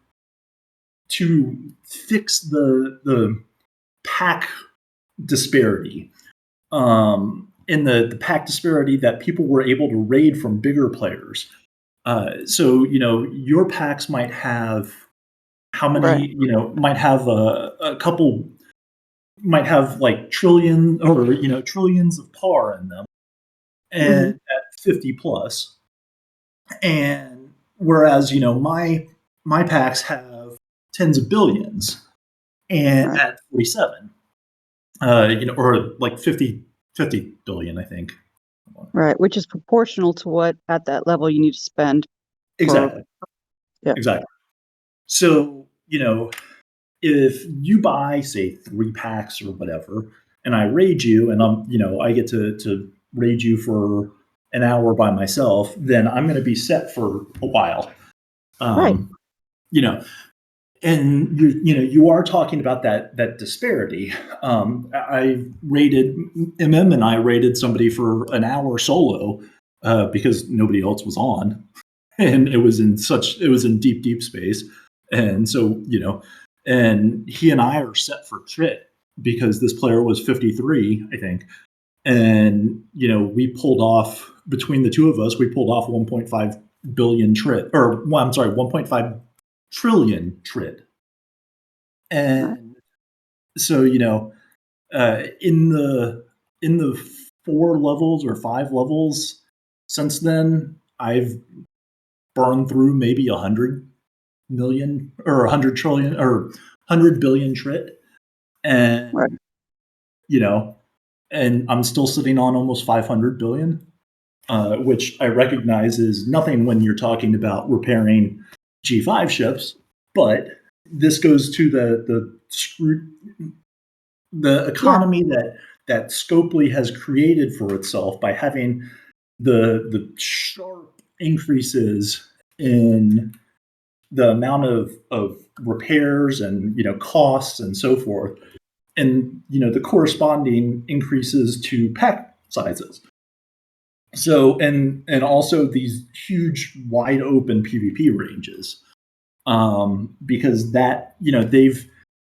Speaker 5: fix the pack disparity, in the pack disparity that people were able to raid from bigger players. So your packs might have how many? Might have a couple. Might have like trillion or trillions of par in them, and at 50 plus. And whereas my packs have tens of billions, and at 47, or like 50 billion, I think.
Speaker 6: Right, which is proportional to what at that level you need to spend.
Speaker 5: Exactly. Exactly. So if you buy, say, 3 packs or whatever, and I raid you, and I get to raid you for an hour by myself, then I'm going to be set for a while.
Speaker 6: Right.
Speaker 5: And you are talking about that disparity. I raided and I raided somebody for an hour solo because nobody else was on, and it was in deep space, and so and he and I are set for trit because this player was 53, I think, and we pulled off, between the two of us, we pulled off 1.5 billion trit, or I'm sorry, 1.5 trillion trit. And so in the 4 levels or 5 levels since then, I've burned through maybe 100 million or 100 trillion or 100 billion trit, and and I'm still sitting on almost 500 billion, which I recognize is nothing when you're talking about repairing G5 ships, but this goes to the economy that Scopely has created for itself by having the sharp increases in the amount of repairs and costs and so forth, and the corresponding increases to pack sizes. So and also these huge, wide open PvP ranges, because that they've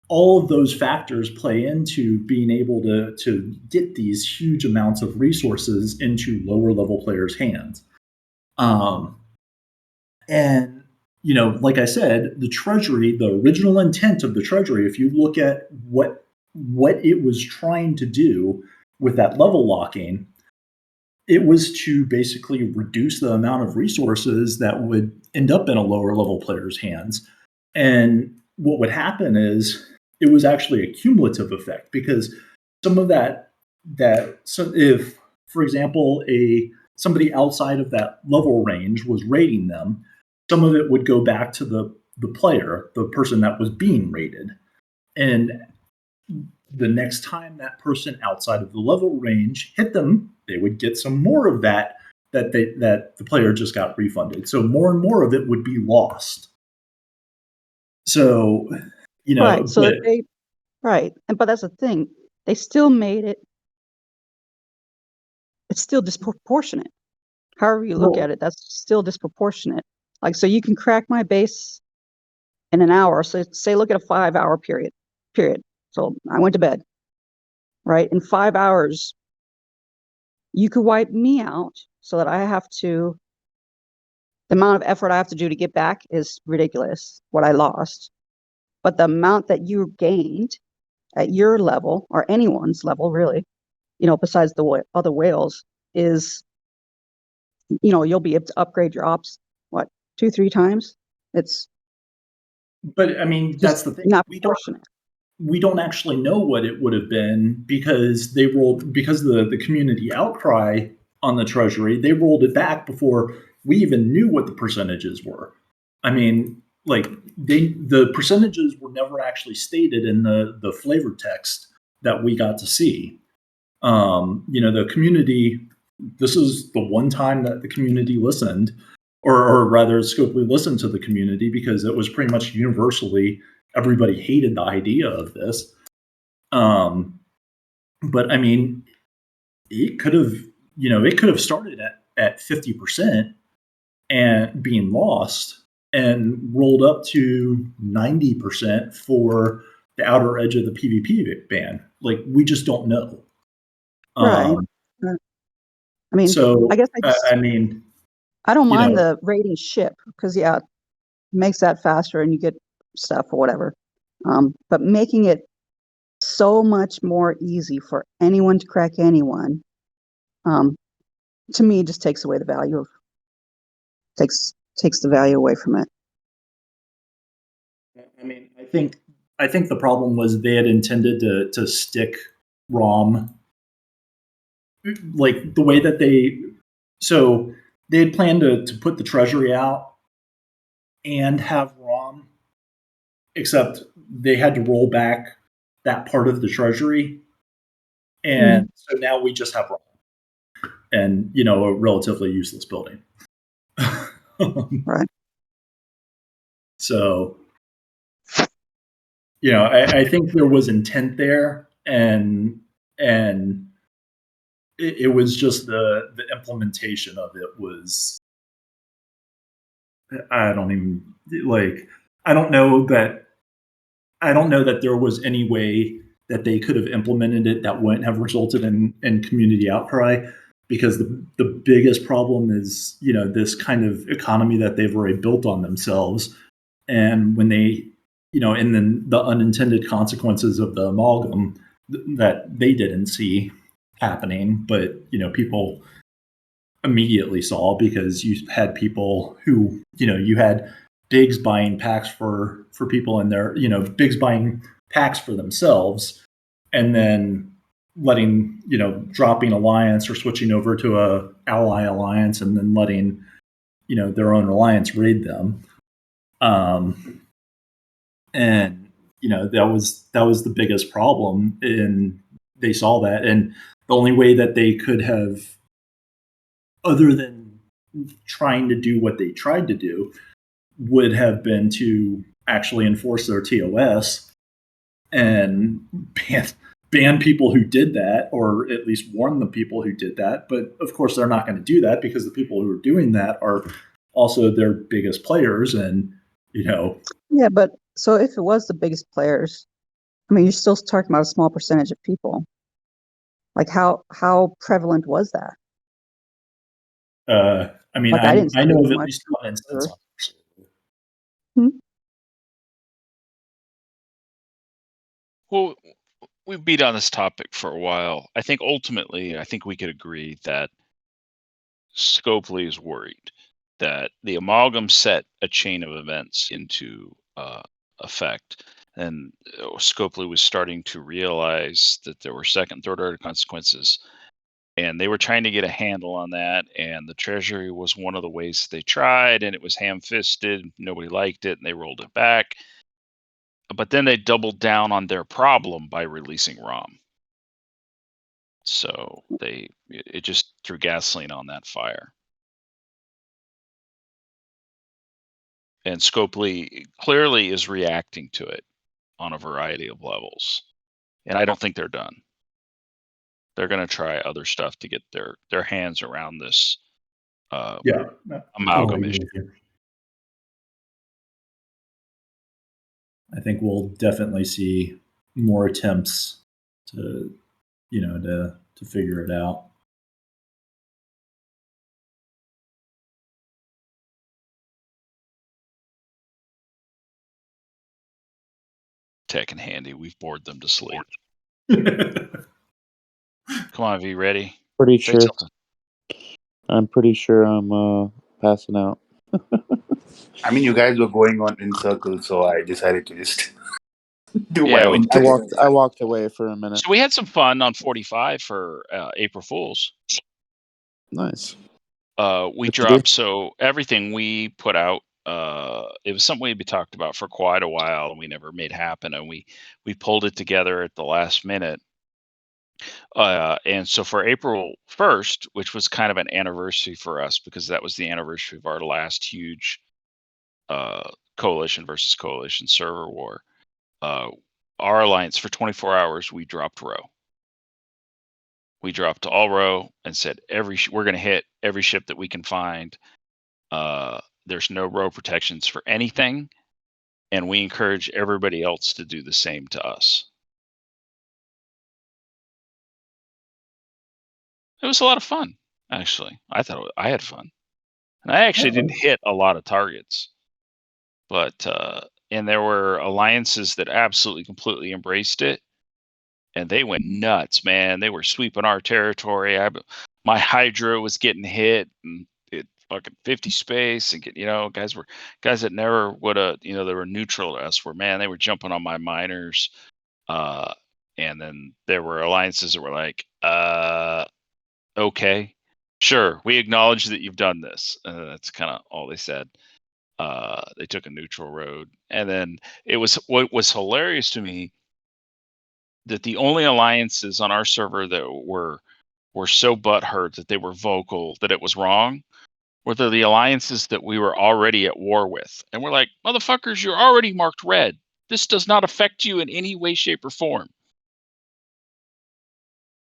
Speaker 5: all of those factors play into being able to get these huge amounts of resources into lower level players' hands. And like I said, the treasury, the original intent of the treasury, if you look at what it was trying to do with that level locking, it was to basically reduce the amount of resources that would end up in a lower level player's hands. And what would happen is it was actually a cumulative effect, because some of so if, for example, somebody outside of that level range was raiding them, some of it would go back to the player, the person that was being raided. And the next time that person outside of the level range hit them, they would get some more of that the player just got refunded. So more and more of it would be lost. So,
Speaker 6: right. So but that's the thing. They still made it. It's still disproportionate. However you look at it, that's still disproportionate. Like, so you can crack my base in an hour. So say, look at a 5-hour period. So I went to bed, right? In 5 hours, you could wipe me out so that the amount of effort I have to do to get back is ridiculous, what I lost. But the amount that you gained at your level, or anyone's level, really, besides the other whales, is, you'll be able to upgrade your ops, 2-3 times?
Speaker 5: But I mean, that's the thing.
Speaker 6: Not proportionate.
Speaker 5: We don't actually know what it would have been, because they rolled, because the community outcry on the treasury, they rolled it back before we even knew what the percentages were. I mean, like, the percentages were never actually stated in the flavor text that we got to see. The community, this is the one time that the community listened, or rather Scopely listened to the community, because it was pretty much universally, everybody hated the idea of this. But I mean, it could have started at 50% and being lost, and rolled up to 90% for the outer edge of the PvP ban. Like, we just don't know.
Speaker 6: Right. I mean,
Speaker 5: so
Speaker 6: I guess I don't mind the raiding ship, because it makes that faster and you get stuff or whatever. But making it so much more easy for anyone to crack anyone, to me, just takes away the value takes the value away from it.
Speaker 5: I mean, I think the problem was they had intended to stick ROM, like the way that they had planned to put the treasury out and have ROM, except they had to roll back that part of the treasury, and so now we just have ROM, and a relatively useless building.
Speaker 6: Right.
Speaker 5: So, I think there was intent there, and it was just the implementation of it was. I don't know that there was any way that they could have implemented it that wouldn't have resulted in community outcry, because the biggest problem is, this kind of economy that they've already built on themselves. And when they, and then the unintended consequences of the amalgam that they didn't see happening, but, people immediately saw, because you had people who, you had Biggs buying packs for people in their, Biggs buying packs for themselves, and then letting, dropping alliance or switching over to a ally alliance, and then letting, their own alliance raid them. And, that was the biggest problem, and they saw that. And the only way that they could have, other than trying to do what they tried to do, would have been to actually enforce their TOS and ban people who did that, or at least warn the people who did that. But of course, they're not going to do that because the people who are doing that are also their biggest players, and
Speaker 6: Yeah, but so if it was the biggest players, I mean, you're still talking about a small percentage of people. Like how prevalent was that?
Speaker 5: I mean,
Speaker 6: like,
Speaker 5: I know of at least one instance.
Speaker 1: Well, we've beat on this topic for a while. I think ultimately, we could agree that Scopely is worried that the amalgam set a chain of events into effect. And Scopely was starting to realize that there were second, third order consequences. And they were trying to get a handle on that. And the Treasury was one of the ways they tried. And it was ham-fisted. Nobody liked it. And they rolled it back. But then they doubled down on their problem by releasing ROM. So it just threw gasoline on that fire. And Scopely clearly is reacting to it on a variety of levels. And I don't think they're done. They're going to try other stuff to get their hands around this amalgam issue.
Speaker 5: I think we'll definitely see more attempts to figure it out.
Speaker 1: Tech and Handy, we've bored them to sleep. Come on, V, ready?
Speaker 3: Pretty sure. I'm pretty sure I'm passing out.
Speaker 4: I mean, you guys were going on in circles, so I decided to just do my own
Speaker 3: I
Speaker 4: thing.
Speaker 3: walked away for a minute.
Speaker 1: So we had some fun on 45 for April Fools.
Speaker 3: Nice.
Speaker 1: We dropped, so everything we put out, it was something we'd be talked about for quite a while, and we never made happen, and we pulled it together at the last minute. And so for April 1st, which was kind of an anniversary for us, because that was the anniversary of our last huge coalition versus coalition server war, our alliance, for 24 hours, we dropped row. We dropped all row and said we're going to hit every ship that we can find. There's no row protections for anything, and we encourage everybody else to do the same to us. It was a lot of fun, actually. I thought I had fun, and I actually didn't hit a lot of targets, but and there were alliances that absolutely completely embraced it, and they went nuts, man. They were sweeping our territory. My Hydra was getting hit, and it fucking 50 space, and guys that never would have, they were neutral to us. They were jumping on my miners, and then there were alliances that were like, okay, sure, we acknowledge that you've done this. That's kind of all they said. They took a neutral road, and then what was hilarious to me, that the only alliances on our server that were so butthurt that they were vocal that it was wrong were the alliances that we were already at war with. And we're like, motherfuckers, you're already marked red. This does not affect you in any way, shape, or form.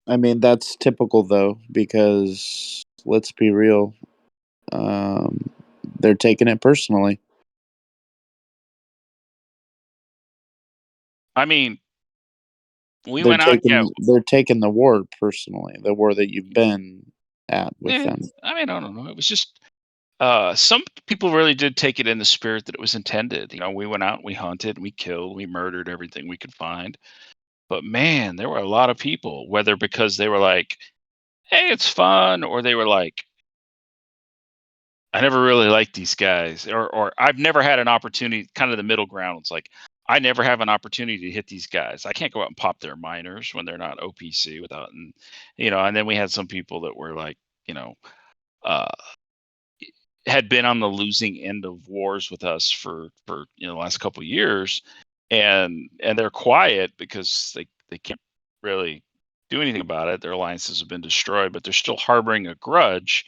Speaker 3: I mean, that's typical, though, because let's be real. They're taking it personally.
Speaker 1: I mean,
Speaker 3: They're taking the war personally, the war that you've been at with them.
Speaker 1: I mean, I don't know. It was just some people really did take it in the spirit that it was intended. We went out, we hunted, we killed, we murdered everything we could find. But man, there were a lot of people, whether because they were like, hey, it's fun, or they were like, I never really liked these guys, or I've never had an opportunity, kind of the middle ground. It's like, I never have an opportunity to hit these guys. I can't go out and pop their miners when they're not OPC without, and then we had some people that were like, had been on the losing end of wars with us for the last couple of years, and they're quiet because they can't really do anything about it. Their alliances have been destroyed, but they're still harboring a grudge,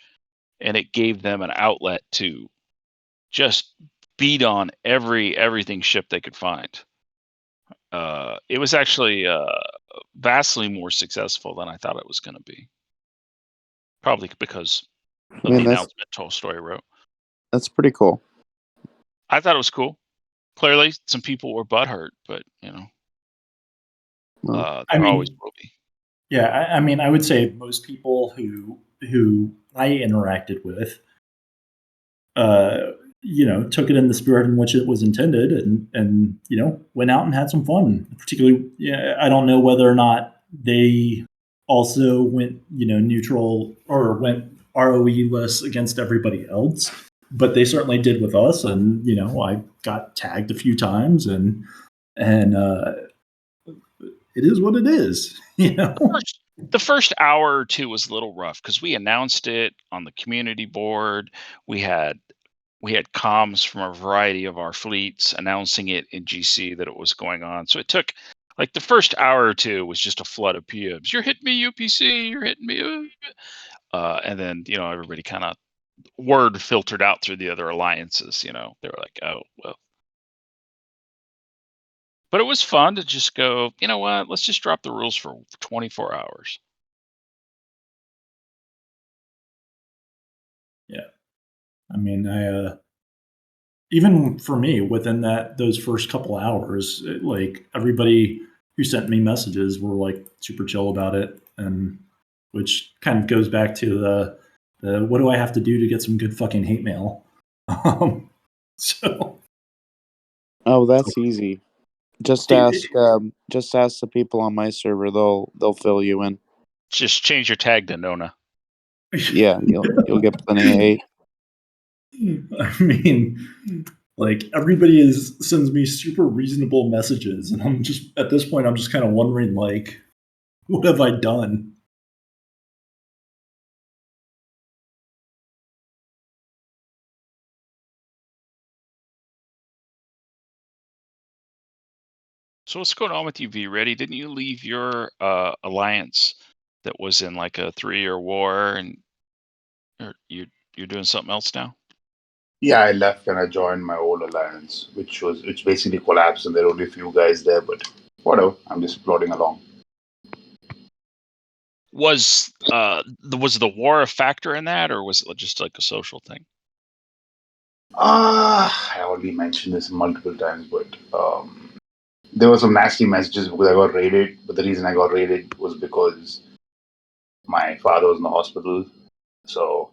Speaker 1: and it gave them an outlet to just beat on everything ship they could find. It was actually vastly more successful than I thought it was going to be. Probably because of
Speaker 3: Man,
Speaker 1: the announcement Tolstoy wrote.
Speaker 3: That's pretty cool.
Speaker 1: I thought it was cool. Clearly, some people were butthurt, but you know, there always will be.
Speaker 5: Yeah, I mean, I would say most people who I interacted with, you know, took it in the spirit in which it was intended, and you know, went out and had some fun. Particularly, yeah, I don't know whether or not they also went, you know, neutral or went ROE-less against everybody else, but they certainly did with us. And you know, I got tagged a few times, and it is what it is. You know,
Speaker 1: the first hour or two was a little rough because we announced it on the community board. We had comms from a variety of our fleets announcing it in GC that it was going on. So it took like the first hour or two was just a flood of PMs. You're hitting me, UPC. You're hitting me. And then, you know, everybody kind of word filtered out through the other alliances. You know, they were like, oh, well. But it was fun to just go, you know what? Let's just drop the rules for 24 hours.
Speaker 5: Yeah. I mean, even for me, within those first couple hours, like everybody who sent me messages were like super chill about it, and which kind of goes back to the what do I have to do to get some good fucking hate mail? So,
Speaker 3: oh, that's easy. Just ask the people on my server. They'll fill you in.
Speaker 1: Just change your tag to Nona.
Speaker 3: Yeah, you'll get plenty of hate.
Speaker 5: I mean, like everybody sends me super reasonable messages, and I'm just at this point, I'm just kind of wondering, like, what have I done?
Speaker 1: So what's going on with you, vreddy? Didn't you leave your alliance that was in like a 3-year war, and you're doing something else now?
Speaker 4: Yeah, I left and I joined my old alliance, which basically collapsed, and there were only a few guys there. But whatever, I'm just plodding along.
Speaker 1: Was the war a factor in that, or was it just like a social thing?
Speaker 4: I already mentioned this multiple times, but there were some nasty messages because I got raided. But the reason I got raided was because my father was in the hospital, so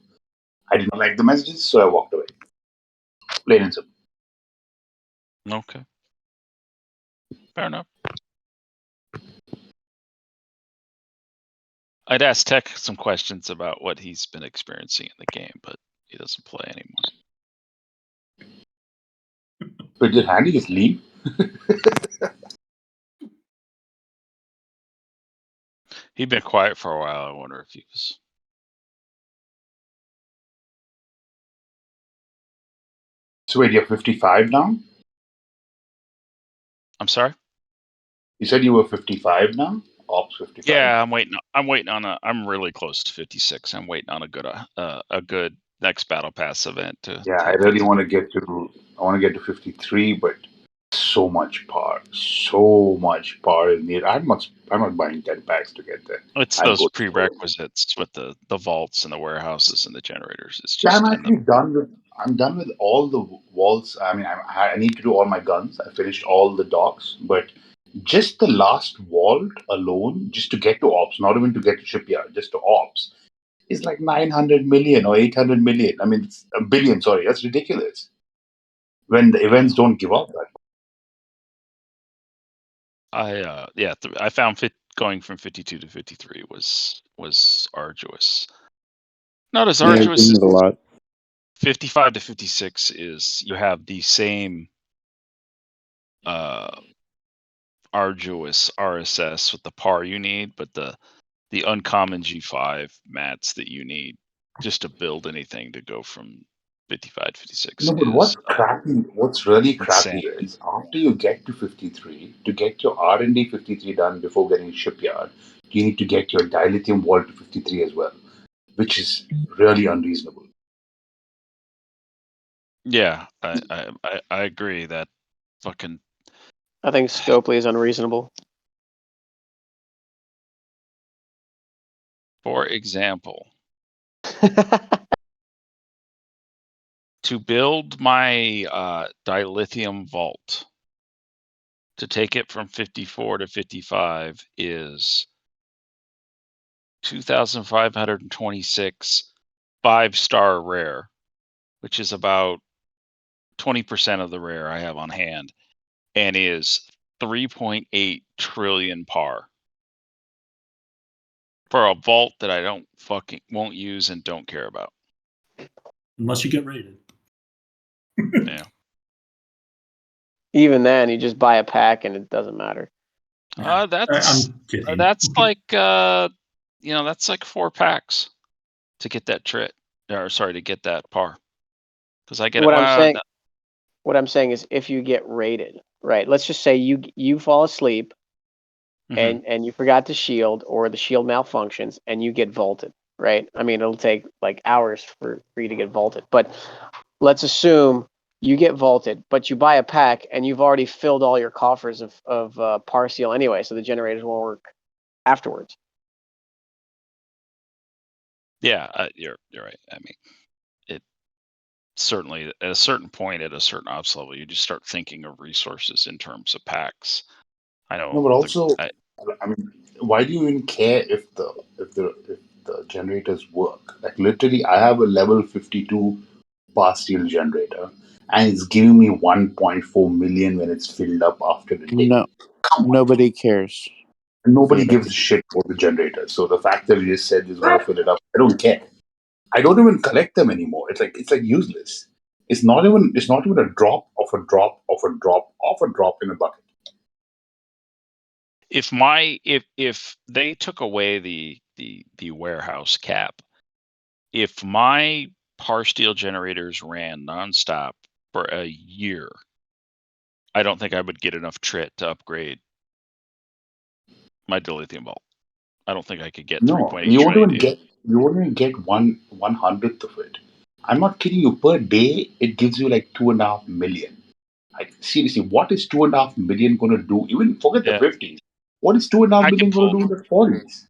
Speaker 4: I did not like the messages, so I walked away. Plain and simple.
Speaker 1: Okay. Fair enough. I'd ask Tech some questions about what he's been experiencing in the game, but he doesn't play anymore.
Speaker 4: But did Handy just leave?
Speaker 1: He'd been quiet for a while. I wonder if he was.
Speaker 4: So wait, you're 55 now?
Speaker 1: I'm sorry?
Speaker 4: You said you were 55 now? Ops 55?
Speaker 1: Yeah, I'm waiting on I'm really close to 56. I'm waiting on a good next battle pass event to.
Speaker 4: Yeah, I really want to get to 53, but so much power is needed. I'm not buying 10 packs to get there.
Speaker 1: It's those prerequisites with the vaults and the warehouses and the generators. It's
Speaker 4: Yeah,
Speaker 1: just
Speaker 4: I'm done with all the vaults. I mean, I need to do all my guns. I finished all the docks, but just the last vault alone, just to get to ops, not even to get to shipyard, just to ops, is like 900 million or 800 million. I mean, it's a billion. Sorry, that's ridiculous. When the events don't give up that.
Speaker 1: I found going from 52 to 53 was arduous. Not as arduous as
Speaker 3: a lot.
Speaker 1: 55 to 56 is. You have the same arduous RSS with the par you need, but the uncommon G5 mats that you need just to build anything to go from 55 to 56
Speaker 4: No, but what's really crappy
Speaker 1: insane.
Speaker 4: is after you get to 53, to get your R&D 53 done before getting shipyard, you need to get your dilithium vault to 53 as well, which is really unreasonable.
Speaker 1: Yeah, I agree that fucking.
Speaker 2: I think Scopely is unreasonable.
Speaker 1: For example, to build my dilithium vault, to take it from 54 to 55 is 2,526 5-star rare, which is about 20% of the rare I have on hand, and is 3.8 trillion par for a vault that I won't use and don't care about.
Speaker 5: Unless you get rated.
Speaker 1: Yeah.
Speaker 2: Even then, you just buy a pack and it doesn't matter.
Speaker 1: That's
Speaker 5: I'm kidding.
Speaker 1: That's like that's like 4 packs to get that to get that par. Because I get
Speaker 2: what I'm saying is, if you get rated, right? Let's just say you fall asleep, and you forgot the shield, or the shield malfunctions, and you get vaulted, right? I mean, it'll take like hours for you to get vaulted, but let's assume you get vaulted, but you buy a pack and you've already filled all your coffers of PARSTEEL anyway, so the generators won't work afterwards.
Speaker 1: Yeah, you're right. I mean, it certainly at a certain point, at a certain ops level, you just start thinking of resources in terms of packs. I know.
Speaker 4: No, but also, I mean, why do you even care if the generators work? Like literally, I have a level 52 PARSTEEL generator, and it's giving me 1.4 million when it's filled up after the day.
Speaker 3: No, nobody cares.
Speaker 4: Nobody gives a shit for the generator. So the fact that you just said just go fill it up, I don't care. I don't even collect them anymore. It's like useless. It's not even a drop of a drop of a drop of a drop in a bucket.
Speaker 1: If they took away the warehouse cap, if my PARSTEEL generators ran nonstop for a year, I don't think I would get enough trit to upgrade my dilithium vault. I don't think I could get 3.8
Speaker 4: you won't
Speaker 1: trillion.
Speaker 4: You won't even get 1/100th of it. I'm not kidding you. Per day, it gives you like 2.5 million. Like seriously, what is 2.5 million going to do? Even forget the 50s. What is 2.5 million going to do in the 40s?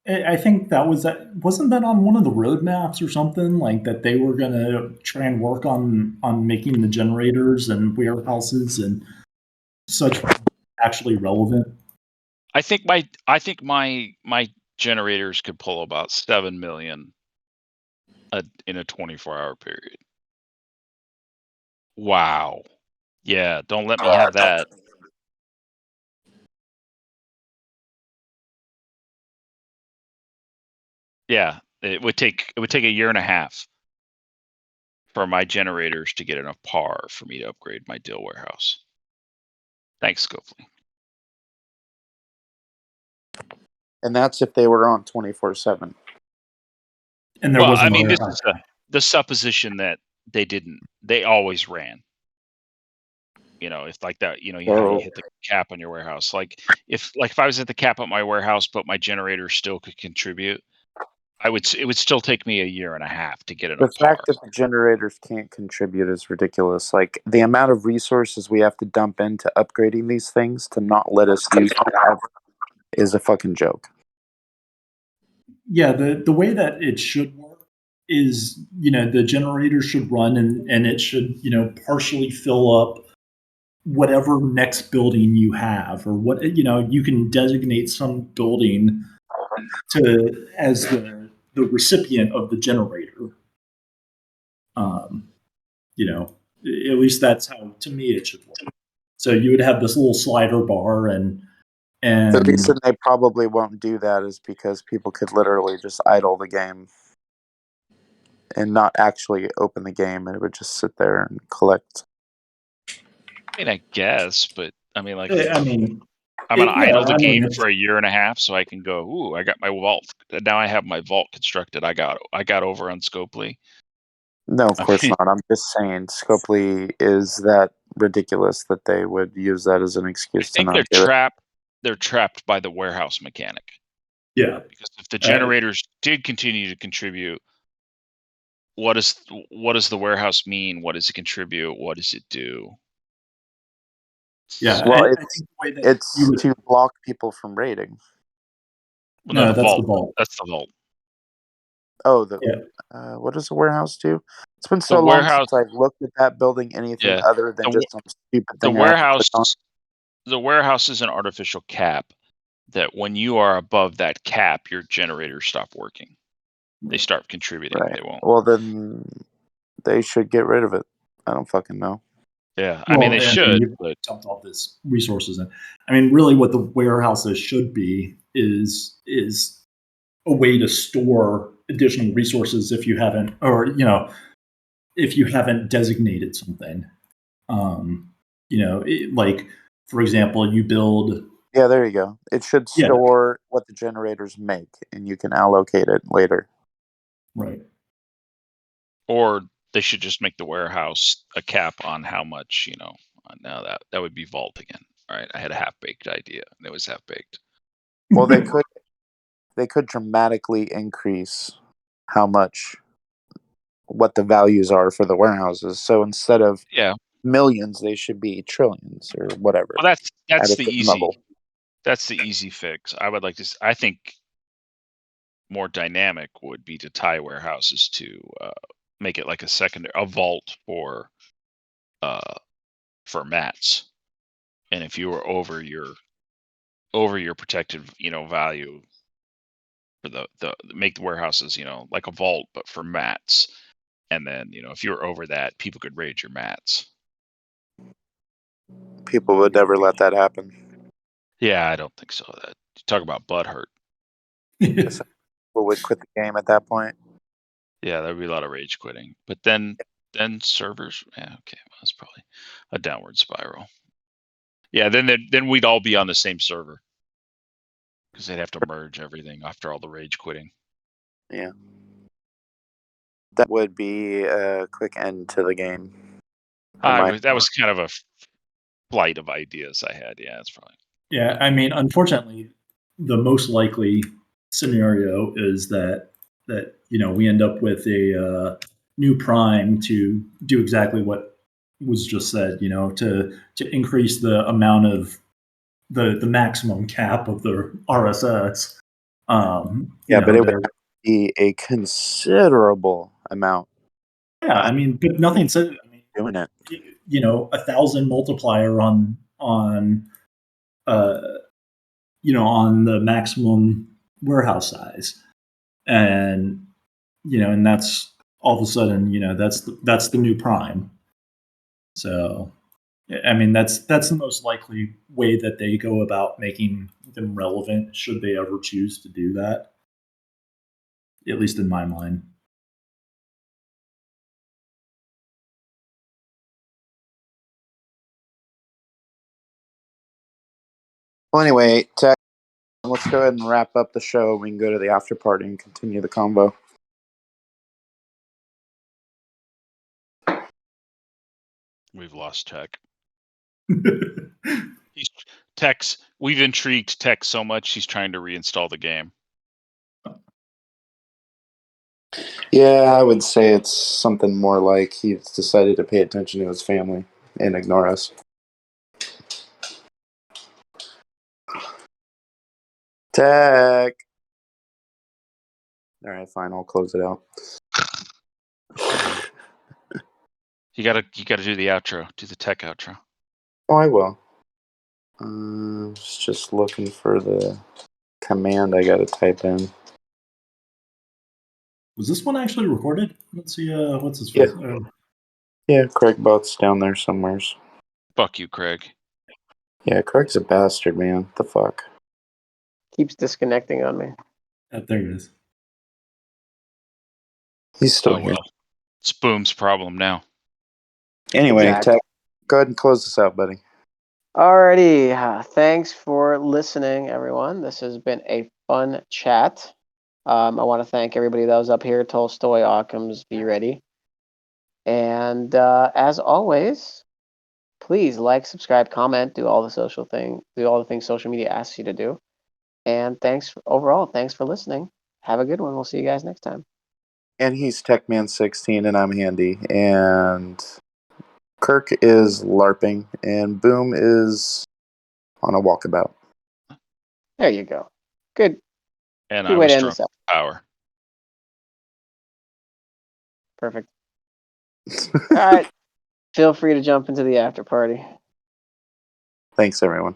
Speaker 5: I think wasn't that on one of the roadmaps or something, like that they were going to try and work on making the generators and warehouses and such actually relevant.
Speaker 1: I think my generators could pull about 7 million in a 24-hour period. Wow. Yeah, don't let me have that. Yeah, it would take a year and a half for my generators to get enough par for me to upgrade my deal warehouse. Thanks, Scopely.
Speaker 3: And that's if they were on 24/7.
Speaker 5: And there wasn't.
Speaker 1: I mean, this is the supposition that they always ran. If like that, you hit the cap on your warehouse. Like if I was at the cap at my warehouse, but my generator still could contribute, it would still take me a year and a half to get enough
Speaker 3: The fact that the generators can't contribute is ridiculous. Like the amount of resources we have to dump into upgrading these things to not let us use them ever is a fucking joke.
Speaker 5: Yeah, the way that it should work is, the generator should run and it should, partially fill up whatever next building you have, or what, you can designate some building as the recipient of the generator. At least that's how, to me, it should work. So you would have this little slider bar, and
Speaker 3: the reason they probably won't do that is because people could literally just idle the game and not actually open the game, and it would just sit there and collect.
Speaker 1: I mean, I guess, but I'm gonna
Speaker 5: idle
Speaker 1: the game for a year and a half so I can go, ooh, I got my vault. Now I have my vault constructed. I got over on Scopely.
Speaker 3: No, of course not. I'm just saying Scopely is that ridiculous that they would use that as an excuse to not do it.
Speaker 1: They're trapped by the warehouse mechanic.
Speaker 5: Yeah.
Speaker 1: Because if the generators did continue to contribute, what does the warehouse mean? What does it contribute? What does it do?
Speaker 5: Yeah.
Speaker 3: Well, it's to block people from raiding.
Speaker 1: Well,
Speaker 5: No,
Speaker 1: the
Speaker 5: that's
Speaker 1: vault.
Speaker 5: the vault.
Speaker 1: That's the vault.
Speaker 3: Oh,
Speaker 5: Yeah.
Speaker 3: what does the warehouse do? It's been so
Speaker 1: The
Speaker 3: long
Speaker 1: warehouse.
Speaker 3: since I've looked at that building anything
Speaker 1: Yeah.
Speaker 3: other than
Speaker 1: The,
Speaker 3: just some stupid
Speaker 1: the
Speaker 3: thing I have to
Speaker 1: warehouse.
Speaker 3: click on.
Speaker 1: The warehouse is an artificial cap that when you are above that cap, your generators stop working. They start contributing.
Speaker 3: Right.
Speaker 1: They won't.
Speaker 3: Well, then they should get rid of it. I don't fucking know.
Speaker 1: Yeah, I mean they should.
Speaker 5: You've
Speaker 1: but
Speaker 5: dumped all this resources in. I mean, really, what the warehouses should be is a way to store additional resources if you haven't, or if you haven't designated something. Like for example, you build.
Speaker 3: Yeah, there you go. It should store what the generators make, and you can allocate it later.
Speaker 5: Right.
Speaker 1: Or they should just make the warehouse a cap on how much, now that would be vault again. All right. I had a half-baked idea and it was half-baked.
Speaker 3: Well, they could dramatically increase what the values are for the warehouses. So instead of millions, they should be trillions or whatever.
Speaker 1: Well, that's the easy
Speaker 3: level.
Speaker 1: That's the easy fix. I would like to. I think more dynamic would be to tie warehouses to make it like a vault for mats. And if you were over your protected value for the make the warehouses like a vault but for mats, and then if you were over that, people could raid your mats.
Speaker 3: People would never let that happen.
Speaker 1: Yeah, I don't think so. That you talk about butthurt.
Speaker 3: People would quit the game at that point.
Speaker 1: Yeah, there'd be a lot of rage quitting. But then servers, okay, well, that's probably a downward spiral. Yeah, then we'd all be on the same server because they'd have to merge everything after all the rage quitting.
Speaker 3: Yeah, that would be a quick end to the game.
Speaker 1: That was kind of a flight of ideas I had. Yeah, that's probably.
Speaker 5: Yeah, I mean, unfortunately, the most likely scenario is that we end up with a new prime to do exactly what was just said. To increase the amount of the maximum cap of the RSS.
Speaker 3: But it would be a considerable amount.
Speaker 5: Yeah, I mean, but nothing says. I mean,
Speaker 3: doing it.
Speaker 5: 1,000 multiplier on on the maximum warehouse size, and and that's all of a sudden that's the new prime. So I mean that's the most likely way that they go about making them relevant, should they ever choose to do that, at least in my mind.
Speaker 3: Well, anyway, let's go ahead and wrap up the show. We can go to the after party and continue the combo.
Speaker 1: We've lost Tech. We've intrigued Tech so much he's trying to reinstall the game.
Speaker 3: Yeah, I would say it's something more like he's decided to pay attention to his family and ignore us. Tech. All right, fine. I'll close it out.
Speaker 1: You gotta do the outro. Do the Tech outro.
Speaker 3: Oh, I will. Just looking for the command I gotta type in.
Speaker 5: Was this one actually recorded? Let's see. What's his face?
Speaker 3: Yeah, Craig Boat's down there somewhere.
Speaker 1: Fuck you, Craig.
Speaker 3: Yeah, Craig's a bastard, man. What the fuck?
Speaker 2: Keeps disconnecting on me.
Speaker 5: There it is.
Speaker 3: He's still here.
Speaker 1: Well. It's Boom's problem now.
Speaker 3: Anyway,
Speaker 2: Exactly.
Speaker 3: Tech, go ahead and close this out, buddy.
Speaker 2: Alrighty. Thanks for listening, everyone. This has been a fun chat. I want to thank everybody that was up here, Tolstoy, Occam's, vreddy. And as always, please like, subscribe, comment, do all the things social media asks you to do. And thanks for listening. Have a good one. We'll see you guys next time.
Speaker 3: And he's Techman16, and I'm Handy. And Kirk is LARPing, and Boom is on a walkabout.
Speaker 2: There you go. Good.
Speaker 1: And
Speaker 2: Good
Speaker 1: I
Speaker 2: way
Speaker 1: was
Speaker 2: to end
Speaker 1: drunk
Speaker 2: this up.
Speaker 1: with power.
Speaker 2: Perfect. All right. Feel free to jump into the after party.
Speaker 3: Thanks, everyone.